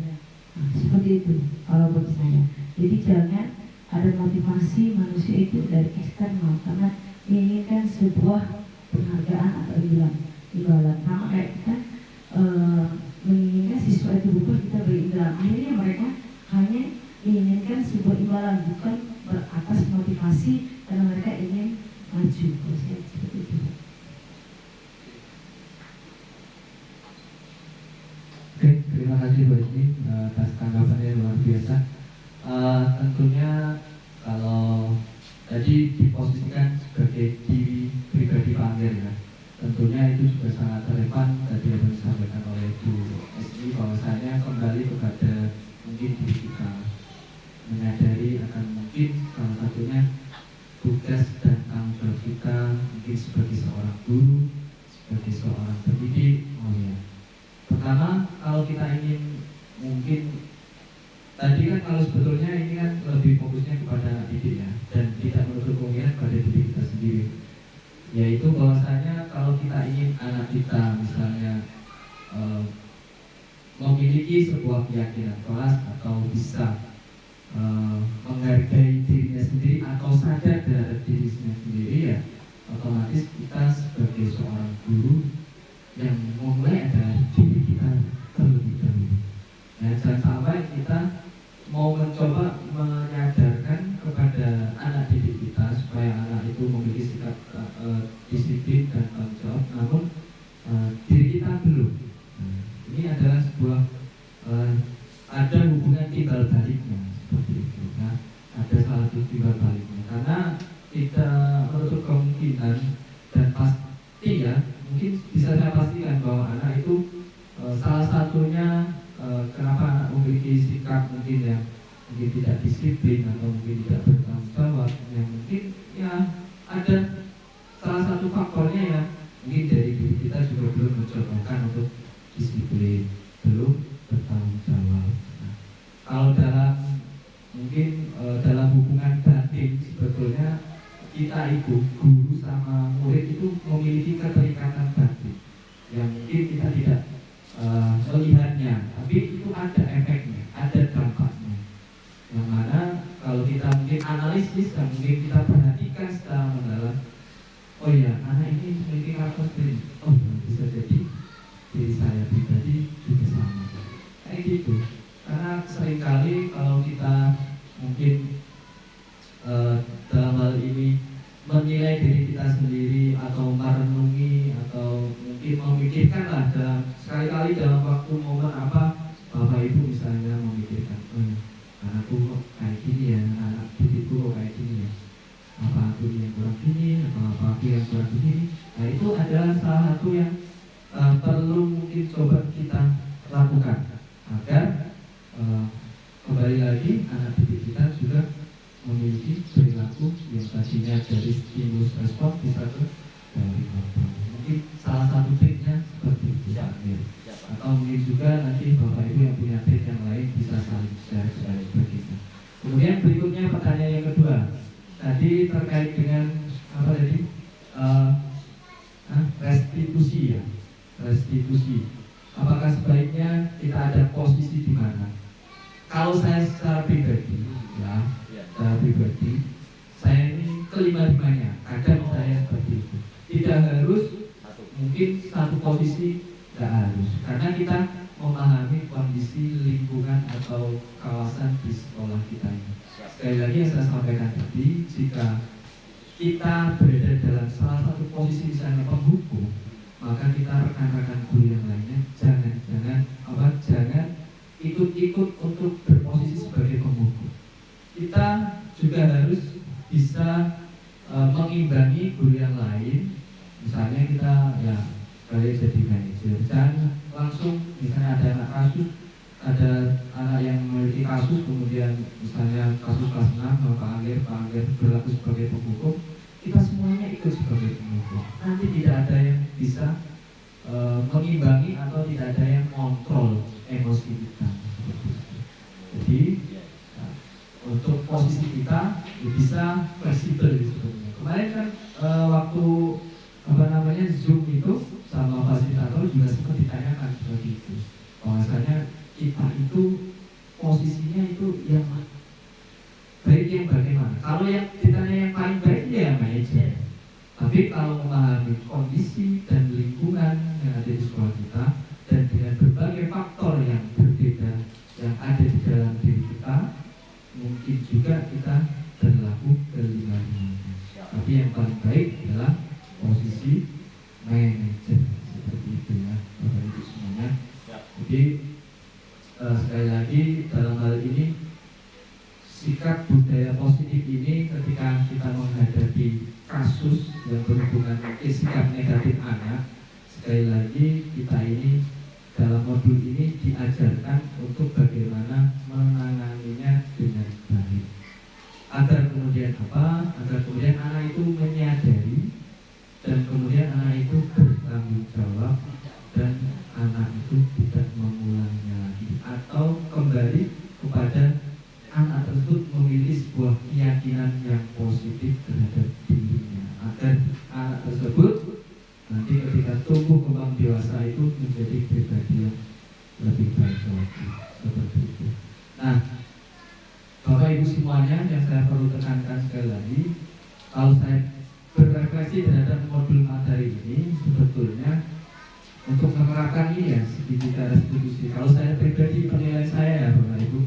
Nah, seperti itu kalau bagi saya. Jadi jangan ada motivasi manusia itu dari eksternal, karena menginginkan sebuah penghargaan atau imbalan. Sama kayak kita menginginkan siswa itu berubah, kita beri imbalan. Akhirnya mereka hanya menginginkan sebuah imbalan, bukan beratas motivasi karena mereka ingin maju. Kalau saya seperti itu. Oke, terima kasih Bu Ismi atas tanggapannya luar biasa. Tentunya kalau tadi diposisikan sebagai diri pribadi Pak Angger ya, tentunya itu juga sangat relevan tadi yang disampaikan oleh Bu Ismi, bahwasanya kembali kepada mungkin diri kita, menyadari akan mungkin salah satunya tugas dan tanggung jawab kita mungkin sebagai seorang guru, sebagai seorang pendidik. Pertama, kalau kita ingin mungkin tadi kan kalau sebetulnya ini kan lebih fokusnya kepada anak didik ya, dan tidak menutup kemungkinan pada diri kita sendiri, yaitu bahwasanya kalau kita ingin anak kita misalnya memiliki sebuah keyakinan kelas atau bisa menghargai dirinya sendiri atau sadar terhadap dirinya sendiri, ya otomatis kita sebagai seorang guru yang memulai adalah diri kita terlebih dahulu. Ya, jangan sampai kita mau mencoba menyadarkan kepada anak didik kita supaya anak itu memiliki sikap disiplin dan tanggung jawab, namun diri kita belum. Ini adalah sebuah ada hubungan timbal baliknya seperti itu. Nah, ada salah satu timbal baliknya karena tidak menutup kemungkinan dan pasti ya, mungkin bisa saya pastikan bahwa anak itu salah satunya kenapa anak memiliki sikap mungkin yang mungkin tidak disiplin atau mungkin tidak bertanggung jawab, yang mungkin ya ada salah satu faktornya ya mungkin dari diri kita juga belum mencobakan untuk disiplin, belum bertanggung jawab. Nah, kalau dalam mungkin dalam hubungan batin sebetulnya kita itu guru sama murid itu memiliki keterikatan batin yang mungkin kita tidak melihatnya, tapi itu ada efeknya, ada dampaknya. Yang mana kalau kita mungkin analisis dan mungkin kita perhatikan secara mendalam, oh ya anak ini memiliki karakter ini, oh bisa jadi diri saya pribadi juga sama, kayak gitu. Karena seringkali kalau kita mungkin dalam hal ini menilai diri kita sendiri atau merenungi atau mungkin memikirkan lah sekali-kali dalam waktu momen apa, Bapak Ibu misalnya memikirkan, anakku kok kayak gini ya, anak didikku kok kayak gini ya, apa aku yang kurang gini atau apa aku yang kurang gini, ini. Nah itu adalah salah satu yang perlu mungkin coba kita lakukan agar kembali lagi anak didik kita juga memiliki perilaku yang tadinya dari stimulus respon bisa ke dari kontrol. Mungkin salah satu triknya seperti itu Pak Amir. Atau mungkin juga nanti Bapak Ibu yang punya trik yang lain bisa saling share begitu. Kemudian berikutnya pertanyaan yang kedua. Tadi terkait dengan apa tadi? Restitusi ya. Restitusi. Apakah sebaiknya kita ada posisi di mana? Kalau saya secara pribadi, ya, secara pribadi, saya ini kelima-limanya. Kadang saya seperti itu. Tidak harus mungkin satu posisi, tidak harus. Karena kita memahami kondisi lingkungan atau kawasan di sekolah kita ini. Sekali lagi yang saya sampaikan tadi, jika kita berada dalam salah satu posisi misalnya penghukum, maka kita rekan-rekan guru yang lainnya jangan ikut-ikut untuk berposisi sebagai penghukum. Kita juga harus bisa mengimbangi guru yang lain. Misalnya kita ya sekali jadi manajer, jangan langsung misalnya ada anak kasus, ada anak yang memiliki kasus, kemudian misalnya kasus kelas 6, Pak Angger berlaku sebagai penghukum, kita semuanya ikut sebagai penghukum. Nanti tidak ada yang bisa mengimbangi atau tidak ada yang kontrol emosi kita. Jadi untuk posisi kita bisa fleksibel sebetulnya. Kemarin kan waktu Zoom itu sama fasilitator juga sempat ditanyakan seperti itu. Bahwasanya kita itu posisinya itu yang baik yang bagaimana? Kalau yang ditanya yang paling baik ya yang manajer. Tapi kalau memahami kondisi dan lingkungan yang ada di sekolah kita dan dengan berbagai faktor yang berbeda yang ada di dalam diri kita, mungkin juga kita berlaku kelima-limanya. Tapi yang paling baik adalah posisi manajer seperti itu ya, Bapak Ibu semuanya. Jadi sekali lagi dalam hal ini sikap budaya positif ini ketika kita menghadapi kasus yang berhubungan dengan sikap negatif anak, sekali lagi kita ini dalam modul ini diajarkan untuk bagaimana menanganinya dengan baik. Agar kemudian apa? Agar kemudian anak itu menyadari dan kemudian anak itu bertanggung jawab dan anak itu tidak mengulangnya lagi atau kembali kepada anak tersebut memiliki sebuah keyakinan yang positif terhadap dirinya agar anak tersebut nanti ketika tumbuh kembang dewasa itu menjadi pribadi yang lebih baik lagi seperti itu. Nah, Bapak Ibu semuanya yang saya perlu tekankan sekali lagi, kalau saya berrefleksi terhadap modul materi ini sebetulnya untuk menerapkan ini ya segitiga restitusi. Kalau saya pribadi penilaian saya ya Bapak Ibu,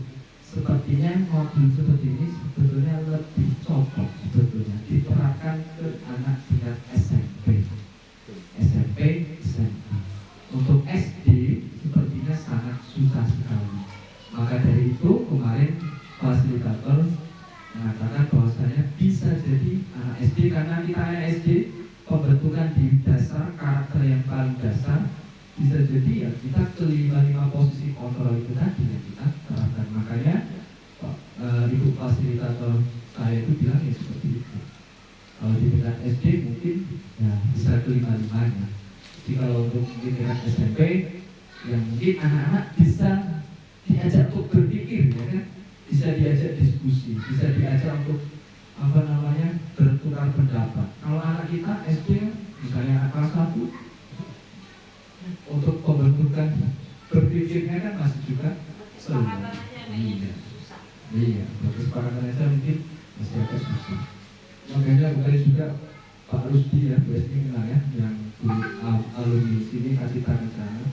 sepertinya modul seperti ini sebetulnya lebih cocok sebetulnya diterapkan ke anak tingkat SMP, SMA. Untuk SD sepertinya sangat susah sekali. Maka dari itu kemarin fasilitator mengatakan bahwasanya bisa jadi anak SD karena kita anak SD pembentukan di dasar karakter yang paling dasar bisa jadi ya kita kelima posisi kontrol itu tadi yang kita terapkan. Makanya ibu fasilitator saya itu bilang ya seperti itu. Kalau di tingkat SD mungkin ya bisa kelima-limanya. Jadi kalau untuk di tingkat SMP yang mungkin anak-anak bisa diajak untuk berpikir ya kan, bisa diajak diskusi, bisa diajak untuk bertukar pendapat. Kalau anak kita SD misalnya anak kelas 1 untuk pembentukan berpikirnya kan masih juga sulit. Iya, kesepakatannya saya mungkin masih agak susah. Makanya kemarin juga Pak Rusdi ya, BSD kenal ya, yang alumni sini kasih tangan sana,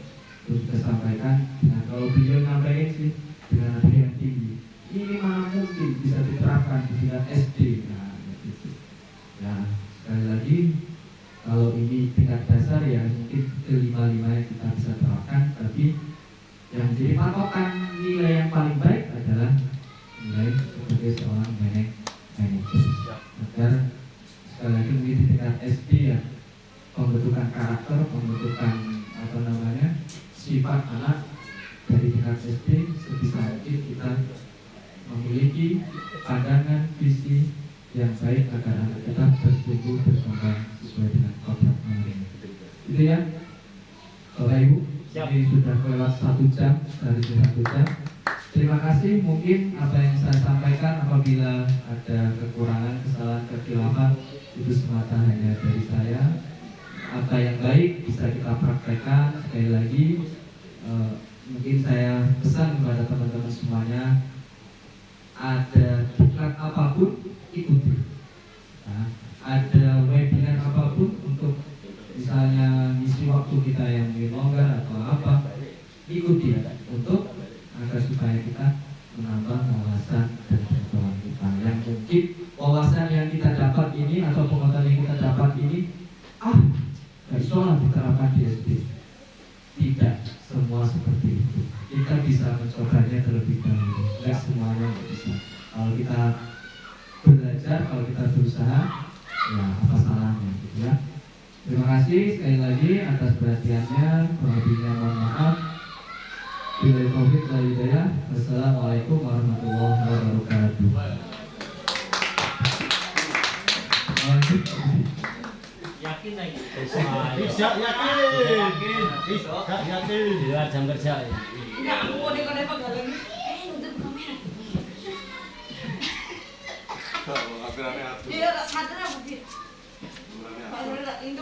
terus sudah sampaikan. Nah kalau beliau nyampaikan sih dengan nada yang tinggi, ini mana mungkin bisa diterapkan di tingkat SD. Nah, gitu. Ya sekali lagi kalau ini tingkat dasar ya mungkin kelima-limanya kita bisa terapkan, tapi yang jadi patokan nilai yang paling baik adalah nilai sebagai seorang manajer. Agar sekali lagi mungkin di tingkat SD ya pembentukan karakter, pembentukan sifat anak dari tingkat SD. Sebisa mungkin kita memiliki pandangan visi yang baik agar anak kita bertumbuh berkembang sesuai dengan kodrat Allah. Itu ya, Bapak Ibu. Ini sudah lewat 1 jam, dari 1 jam. Terima kasih. Mungkin apa yang saya sampaikan apabila ada kekurangan, kesalahan, kekhilafan, itu semata hanya dari saya. Apa yang baik bisa kita praktekkan. Sekali lagi, mungkin saya pesan kepada teman-teman semuanya, ada diklat apapun ikuti. Nah, ada webinar apapun untuk misalnya ngisi waktu kita yang lebih longgar atau apa, ikuti untuk agar supaya kita menambah wawasan dan pengetahuan kita. Yang mungkin wawasan yang kita dapat ini atau pengetahuan yang kita dapat ini gak bisa diterapkan di SD. Tidak semua seperti itu. Kita bisa mencobanya terlebih dahulu. Gak semuanya bisa. Kalau kita belajar, kalau kita berusaha, ya apa salahnya gitu ya. Terima kasih sekali lagi atas perhatiannya. Kurang lebihnya mohon maaf. Billahi taufiq wal hidayah. Wassalamualaikum warahmatullahi wabarakatuh. Yakin lagi. Bisa yakin. Di luar jam kerja ya. Enggak, aku kode-kode pegalan. Untuk kamera. Dia tak sadar apa dia?